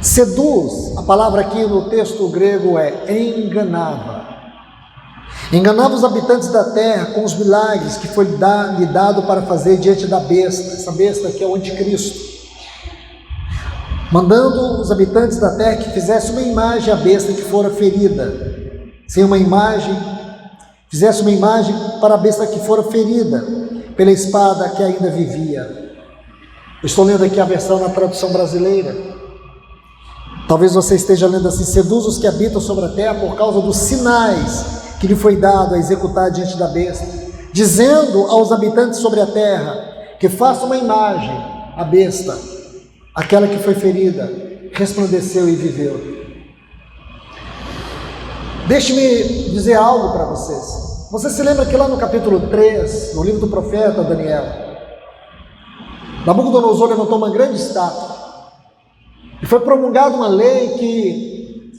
seduz, a palavra aqui no texto grego é enganava os habitantes da terra com os milagres que foi lhe dado para fazer diante da besta, essa besta que é o anticristo, mandando os habitantes da terra que fizesse uma imagem à besta que fora ferida, fizesse uma imagem para a besta que fora ferida pela espada que ainda vivia. Eu estou lendo aqui a versão na tradução brasileira. Talvez você esteja lendo assim: seduz os que habitam sobre a terra por causa dos sinais que lhe foi dado a executar diante da besta, dizendo aos habitantes sobre a terra que faça uma imagem à besta, aquela que foi ferida, resplandeceu e viveu. Deixe-me dizer algo para vocês. Você se lembra que lá no capítulo 3, no livro do profeta Daniel, Nabucodonosor levantou uma grande estátua e foi promulgada uma lei que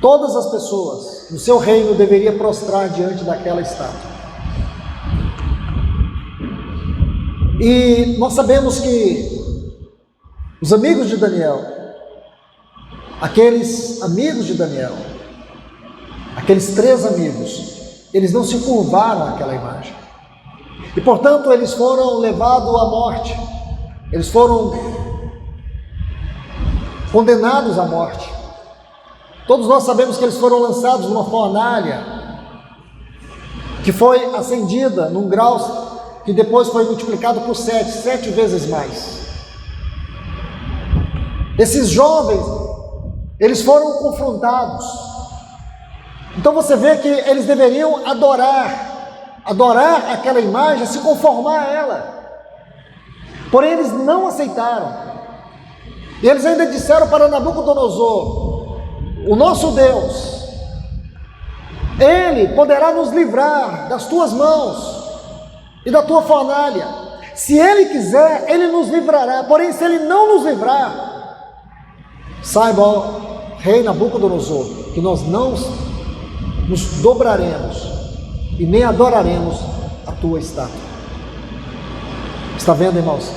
todas as pessoas no seu reino deveriam prostrar diante daquela estátua. E nós sabemos que os amigos de Daniel, aqueles amigos de Daniel, aqueles 3 amigos, eles não se curvaram àquela imagem. E portanto eles foram levados à morte. Eles foram condenados à morte. Todos nós sabemos que eles foram lançados numa fornalha que foi acendida num grau que depois foi multiplicado por 7 vezes mais. Esses jovens, eles foram confrontados. Então você vê que eles deveriam adorar aquela imagem, se conformar a ela. Porém eles não aceitaram. E eles ainda disseram para Nabucodonosor: o nosso Deus, Ele poderá nos livrar das tuas mãos e da tua fornalha. Se Ele quiser, Ele nos livrará. Porém, se Ele não nos livrar, saiba, ó rei Nabucodonosor, que nós não nos dobraremos e nem adoraremos a tua estátua. Está vendo, irmãos?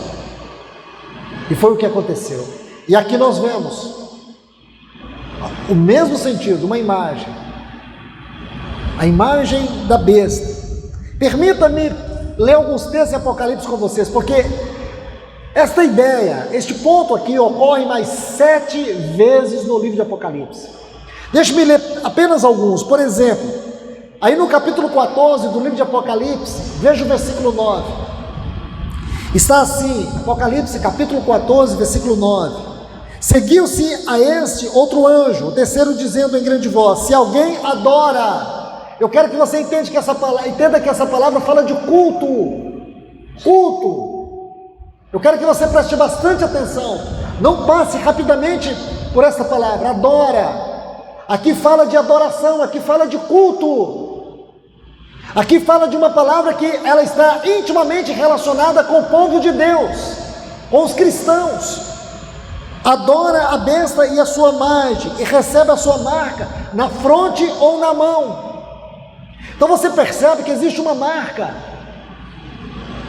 E foi o que aconteceu. E aqui nós vemos o mesmo sentido, uma imagem, a imagem da besta. Permita-me ler alguns textos de Apocalipse com vocês, porque esta ideia, este ponto aqui ocorre mais 7 vezes no livro de Apocalipse. Deixe-me ler apenas alguns. Por exemplo, aí no capítulo 14 do livro de Apocalipse, veja o versículo 9. Está assim, Apocalipse capítulo 14, versículo 9. Seguiu-se a este outro anjo, o terceiro, dizendo em grande voz: se alguém adora, eu quero que você entenda que essa palavra fala de culto. Eu quero que você preste bastante atenção. Não passe rapidamente por essa palavra, adora. Aqui fala de adoração, aqui fala de culto. Aqui fala de uma palavra que ela está intimamente relacionada com o povo de Deus, com os cristãos. Adora a besta e a sua imagem, e recebe a sua marca na fronte ou na mão. Então você percebe que existe uma marca.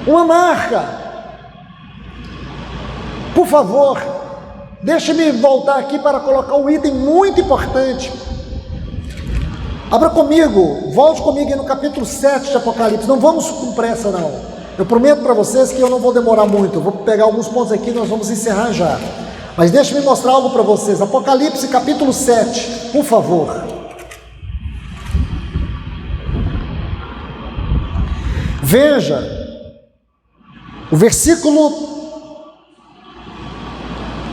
Uma marca. Por favor, deixe-me voltar aqui para colocar um item muito importante. Abra comigo, volte comigo no capítulo 7 de Apocalipse. Não vamos com pressa não. Eu prometo para vocês que eu não vou demorar muito. Eu vou pegar alguns pontos aqui e nós vamos encerrar já. Mas deixe-me mostrar algo para vocês. Apocalipse capítulo 7, por favor. Veja, o versículo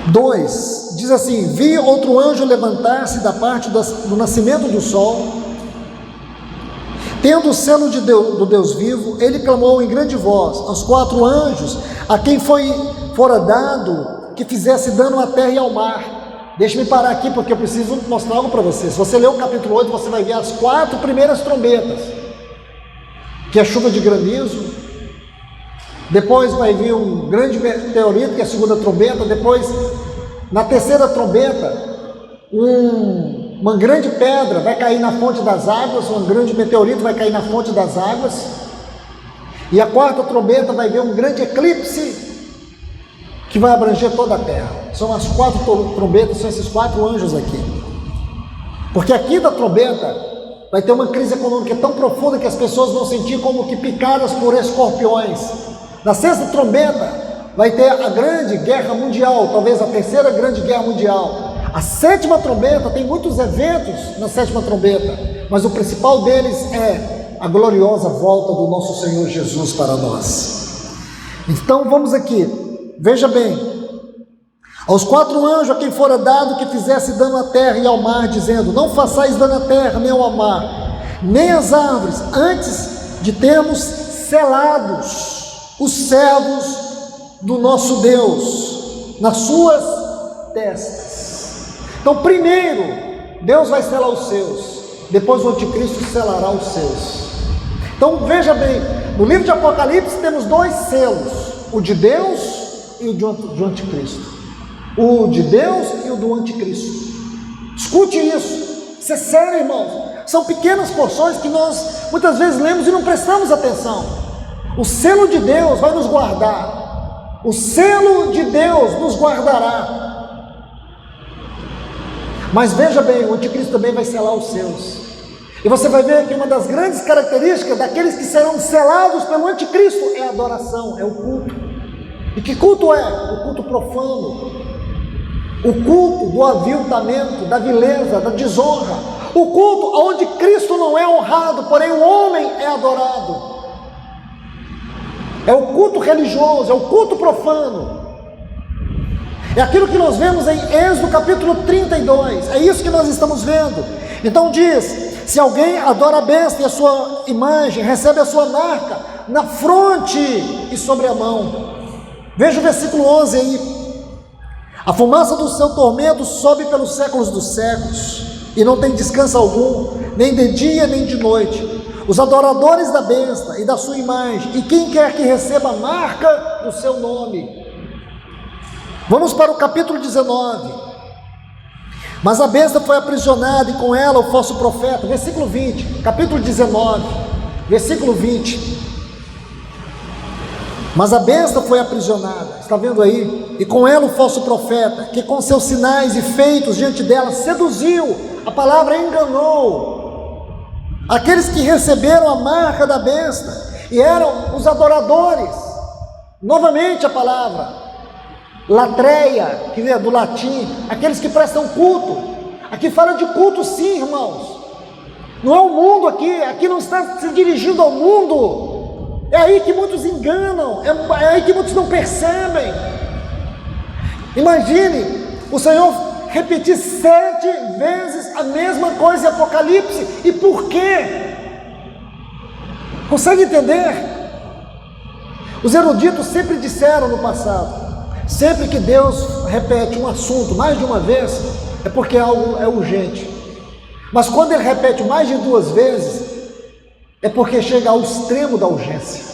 2, diz assim: vi outro anjo levantar-se da parte do nascimento do sol, tendo o selo do Deus vivo. Ele clamou em grande voz aos 4 anjos, a quem fora dado que fizesse dano à terra e ao mar. Deixe-me parar aqui, porque eu preciso mostrar algo para vocês. Se você ler o capítulo 8, você vai ver as 4 primeiras trombetas, que é chuva de granizo. Depois vai vir um grande meteorito, que é a segunda trombeta. Depois, na terceira trombeta, uma grande pedra vai cair na fonte das águas, um grande meteorito vai cair na fonte das águas. E a quarta trombeta vai ver um grande eclipse que vai abranger toda a terra. São as 4 trombetas, são esses 4 anjos aqui. Porque a quinta trombeta vai ter uma crise econômica tão profunda que as pessoas vão sentir como que picadas por escorpiões. Na sexta trombeta vai ter a grande guerra mundial, talvez a terceira grande guerra mundial. A sétima trombeta tem muitos eventos na sétima trombeta, mas o principal deles é a gloriosa volta do nosso Senhor Jesus para nós. Então vamos aqui. Veja bem, aos 4 anjos a quem fora dado que fizesse dano à terra e ao mar, dizendo: não façais dano à terra, nem ao mar, nem às árvores, antes de termos selados os servos do nosso Deus nas suas testas. Então primeiro Deus vai selar os seus, depois o anticristo selará os seus. Então veja bem, no livro de Apocalipse temos dois selos, o de Deus e o do anticristo. O de Deus e o do anticristo. Escute isso, isso é sério, irmãos. São pequenas porções que nós muitas vezes lemos e não prestamos atenção. O selo de Deus vai nos guardar, o selo de Deus nos guardará. Mas veja bem, o anticristo também vai selar os seus. E você vai ver que uma das grandes características daqueles que serão selados pelo anticristo é a adoração, é o culto. E que culto é? O culto profano, o culto do aviltamento, da vileza, da desonra, o culto onde Cristo não é honrado, porém o homem é adorado. É o culto religioso, é o culto profano. É aquilo que nós vemos em Êxodo capítulo 32, é isso que nós estamos vendo. Então diz: se alguém adora a besta e a sua imagem, recebe a sua marca na fronte e sobre a mão. Veja o versículo 11 aí. A fumaça do seu tormento sobe pelos séculos dos séculos, e não tem descanso algum, nem de dia nem de noite. Os adoradores da besta e da sua imagem, e quem quer que receba a marca do seu nome. Vamos para o capítulo 19. Mas a besta foi aprisionada, e com ela o falso profeta. Versículo 20, capítulo 19, versículo 20. Mas a besta foi aprisionada, está vendo aí? E com ela o falso profeta, que com seus sinais e feitos diante dela seduziu, a palavra enganou, aqueles que receberam a marca da besta, e eram os adoradores. Novamente a palavra, latreia, que é do latim, aqueles que prestam culto. Aqui fala de culto sim, irmãos. Não é o mundo aqui não está se dirigindo ao mundo. É aí que muitos enganam, é aí que muitos não percebem. Imagine o Senhor repetir 7 vezes a mesma coisa em Apocalipse. E por quê? Consegue entender? Os eruditos sempre disseram no passado, sempre que Deus repete um assunto mais de uma vez, é porque algo é urgente. Mas quando Ele repete mais de 2 vezes, é porque chega ao extremo da urgência.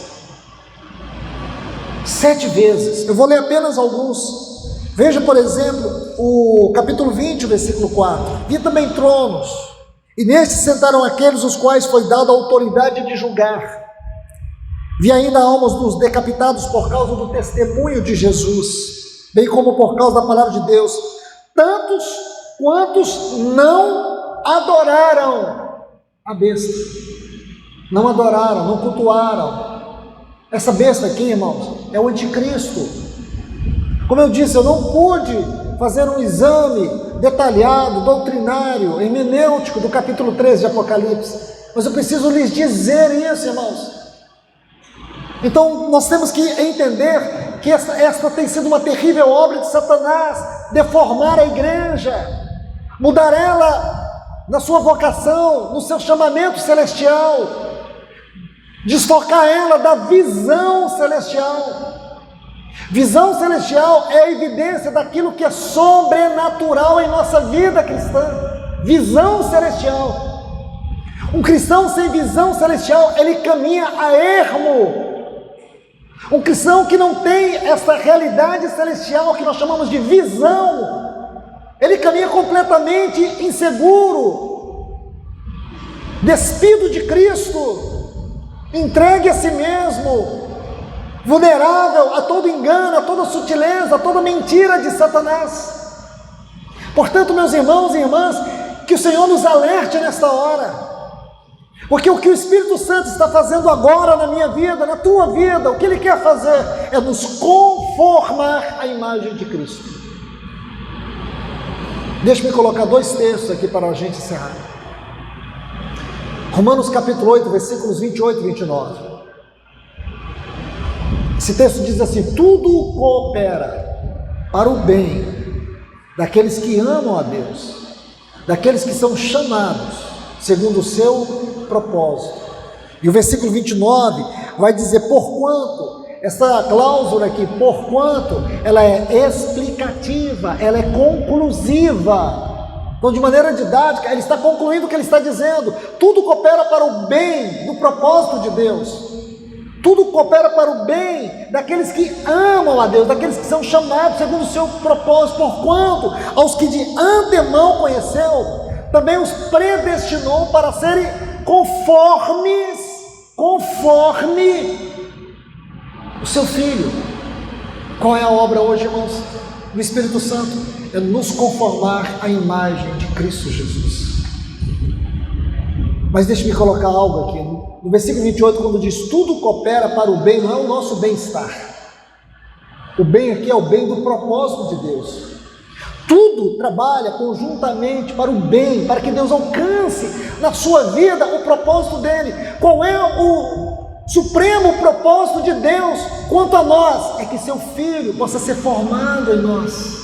7 vezes, eu vou ler apenas alguns. Veja, por exemplo, o capítulo 20, versículo 4. Vi também tronos, e nestes sentaram aqueles os quais foi dada a autoridade de julgar. Vi ainda almas dos decapitados por causa do testemunho de Jesus, bem como por causa da palavra de Deus, tantos quantos não adoraram a besta. Não adoraram, não cultuaram. Essa besta aqui, irmãos, é o anticristo. Como eu disse, eu não pude fazer um exame detalhado, doutrinário, hermenêutico do capítulo 13 de Apocalipse, mas eu preciso lhes dizer isso, irmãos. Então nós temos que entender que esta tem sido uma terrível obra de Satanás, deformar a igreja, mudar ela na sua vocação, no seu chamamento celestial, desfocar ela da visão celestial. Visão celestial é a evidência daquilo que é sobrenatural em nossa vida cristã. Visão celestial. Um cristão sem visão celestial, ele caminha a ermo. Um cristão que não tem essa realidade celestial que nós chamamos de visão, ele caminha completamente inseguro, despido de Cristo, entregue a si mesmo, vulnerável a todo engano, a toda sutileza, a toda mentira de Satanás. Portanto, meus irmãos e irmãs, que o Senhor nos alerte nesta hora, porque o que o Espírito Santo está fazendo agora na minha vida, na tua vida, o que Ele quer fazer é nos conformar à imagem de Cristo. Deixa-me colocar 2 textos aqui para a gente encerrar. Romanos capítulo 8, versículos 28 e 29. Esse texto diz assim: tudo coopera para o bem daqueles que amam a Deus, daqueles que são chamados segundo o seu propósito. E o versículo 29 vai dizer: porquanto, essa cláusula aqui, porquanto, ela é explicativa, ela é conclusiva. Então, de maneira didática, ele está concluindo o que ele está dizendo. Tudo coopera para o bem do propósito de Deus. Tudo coopera para o bem daqueles que amam a Deus, daqueles que são chamados segundo o seu propósito, porquanto aos que de antemão conheceu, também os predestinou para serem conforme o seu Filho. Qual é a obra hoje, irmãos? Do Espírito Santo é nos conformar à imagem de Cristo Jesus. Mas deixe-me colocar algo aqui. No versículo 28, quando diz tudo coopera para o bem, não é o nosso bem-estar. O bem aqui é o bem do propósito de Deus. Tudo trabalha conjuntamente para o bem, para que Deus alcance na sua vida o propósito dele. Qual é o supremo propósito de Deus quanto a nós? É que seu Filho possa ser formado em nós.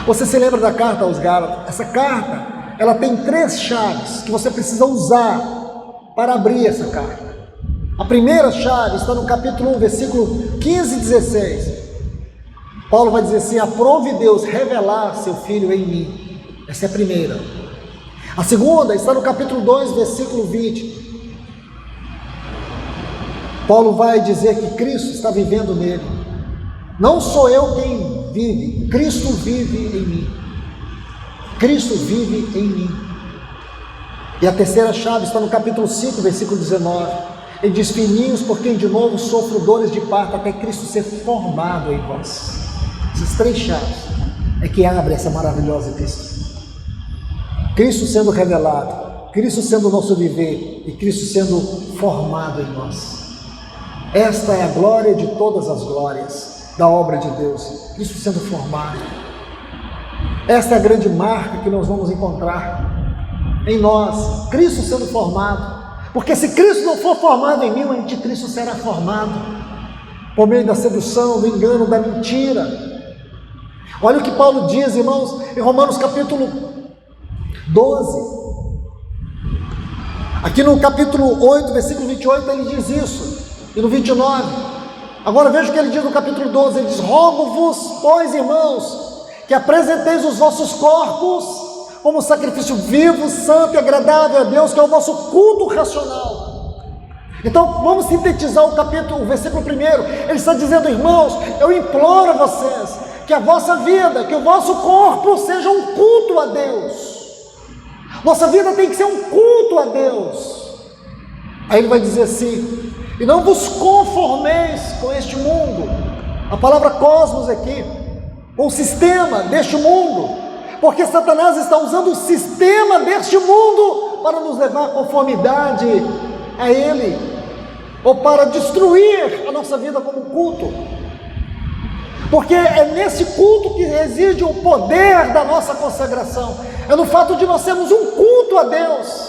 Você se lembra da carta aos Gálatas? Essa carta, ela tem 3 chaves que você precisa usar para abrir essa carta. A primeira chave está no capítulo 1, versículo 15 e 16. Paulo vai dizer assim: aprove Deus revelar seu Filho em mim. Essa é a primeira. A segunda está no capítulo 2, versículo 20. Paulo vai dizer que Cristo está vivendo nele. Não sou eu quem vive, Cristo vive em mim. Cristo vive em mim. E a terceira chave está no capítulo 5, versículo 19. Ele diz: filhinhos, por quem de novo sofro dores de parto, até Cristo ser formado em vós. Essas 3 chaves é que abre essa maravilhosa epístola. Cristo sendo revelado, Cristo sendo o nosso viver e Cristo sendo formado em nós. Esta é a glória de todas as glórias da obra de Deus, Cristo sendo formado. Esta é a grande marca que nós vamos encontrar em nós, Cristo sendo formado. Porque se Cristo não for formado em mim, o anticristo será formado por meio da sedução, do engano, da mentira. Olha o que Paulo diz, irmãos, em Romanos capítulo 12. Aqui no capítulo 8, versículo 28, ele diz isso. E no 29. Agora veja o que ele diz no capítulo 12. Ele diz: rogo-vos, pois, irmãos, que apresenteis os vossos corpos como sacrifício vivo, santo e agradável a Deus, que é o vosso culto racional. Então vamos sintetizar o versículo 1. Ele está dizendo: irmãos, eu imploro a vocês que a vossa vida, que o vosso corpo seja um culto a Deus. Nossa vida tem que ser um culto a Deus. Aí ele vai dizer assim: e não vos conformeis com este mundo. A palavra cosmos aqui, o sistema deste mundo, porque Satanás está usando o sistema deste mundo para nos levar à conformidade a ele, ou para destruir a nossa vida como culto. Porque é nesse culto que reside o poder da nossa consagração, é no fato de nós sermos um culto a Deus.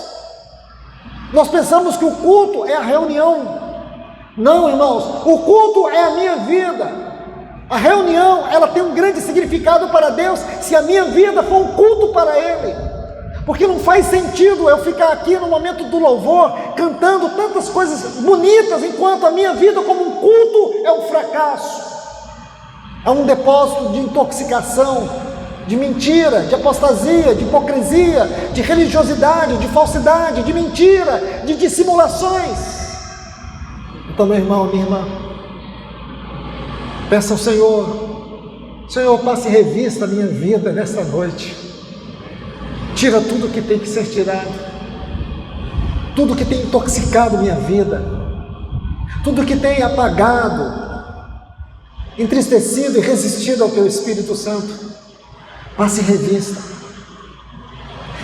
Nós pensamos que o culto é a reunião. Não, irmãos, o culto é a minha vida. A reunião, ela tem um grande significado para Deus, se a minha vida for um culto para Ele. Porque não faz sentido eu ficar aqui no momento do louvor, cantando tantas coisas bonitas, enquanto a minha vida como um culto é um fracasso. É um depósito de intoxicação, de mentira, de apostasia, de hipocrisia, de religiosidade, de falsidade, de mentira, de dissimulações. Então, meu irmão, minha irmã, peça ao Senhor, passe revista a minha vida nesta noite. Tira tudo que tem que ser tirado, tudo que tem intoxicado minha vida, tudo que tem apagado, entristecido e resistido ao Teu Espírito Santo. Passe revista.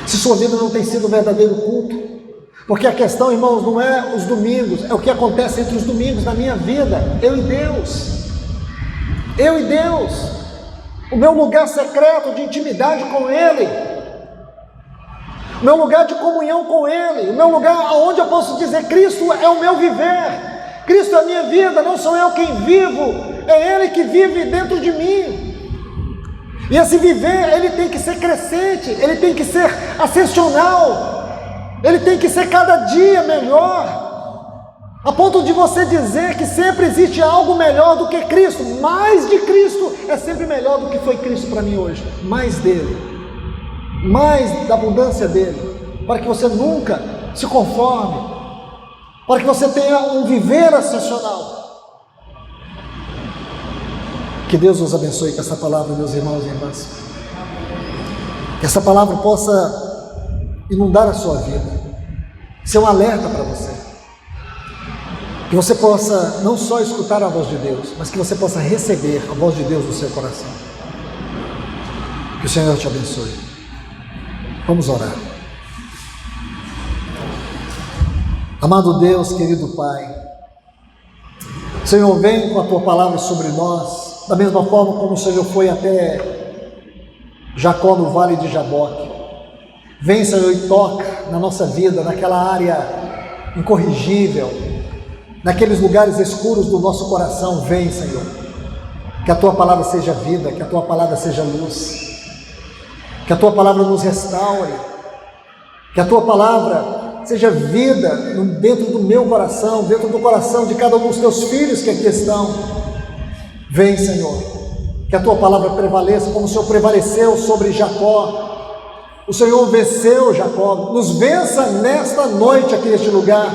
Se sua vida não tem sido um verdadeiro culto, porque a questão, irmãos, não é os domingos, é o que acontece entre os domingos na minha vida, eu e Deus, o meu lugar secreto de intimidade com Ele, o meu lugar de comunhão com Ele, o meu lugar onde eu posso dizer: Cristo é o meu viver, Cristo é a minha vida, não sou eu quem vivo, é Ele que vive dentro de mim. E esse viver, ele tem que ser crescente, ele tem que ser ascensional, ele tem que ser cada dia melhor, a ponto de você dizer que sempre existe algo melhor do que Cristo. Mais de Cristo é sempre melhor do que foi Cristo para mim hoje, mais dele. mais da abundância dele, para que você nunca se conforme, para que você tenha um viver excepcional. Que Deus nos abençoe com essa palavra, meus irmãos e irmãs. Que essa palavra possa inundar a sua vida, ser um alerta para você. Que você possa não só escutar a voz de Deus, mas que você possa receber a voz de Deus no seu coração. Que o Senhor te abençoe. Vamos orar. Amado Deus, querido Pai, Senhor, vem com a Tua palavra sobre nós, da mesma forma como o Senhor foi até Jacó no vale de Jaboque. Vem, Senhor, e toca na nossa vida, naquela área incorrigível, naqueles lugares escuros do nosso coração. Vem, Senhor, que a Tua palavra seja vida, que a Tua palavra seja luz, que a Tua palavra nos restaure, que a Tua palavra seja vida dentro do meu coração, dentro do coração de cada um dos Teus filhos que aqui estão. Vem, Senhor, que a Tua palavra prevaleça como o Senhor prevaleceu sobre Jacó. O Senhor venceu Jacó. Nos vença nesta noite aqui neste lugar,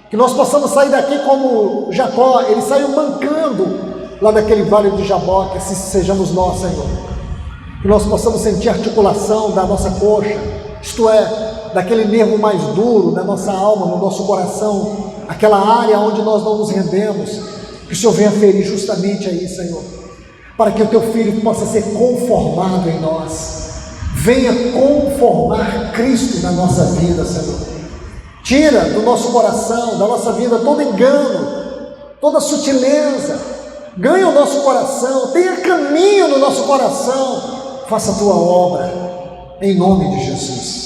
que nós possamos sair daqui como Jacó. Ele saiu mancando lá daquele vale de Jaboque. Assim sejamos nós, Senhor, que nós possamos sentir a articulação da nossa coxa, isto é, daquele nervo mais duro da nossa alma, no nosso coração, aquela área onde nós não nos rendemos. Que o Senhor venha ferir justamente aí, Senhor, para que o Teu Filho possa ser conformado em nós. Venha conformar Cristo na nossa vida, Senhor. Tira do nosso coração, da nossa vida, todo engano, toda sutileza. Ganha o nosso coração, tenha caminho no nosso coração. Faça a Tua obra, em nome de Jesus.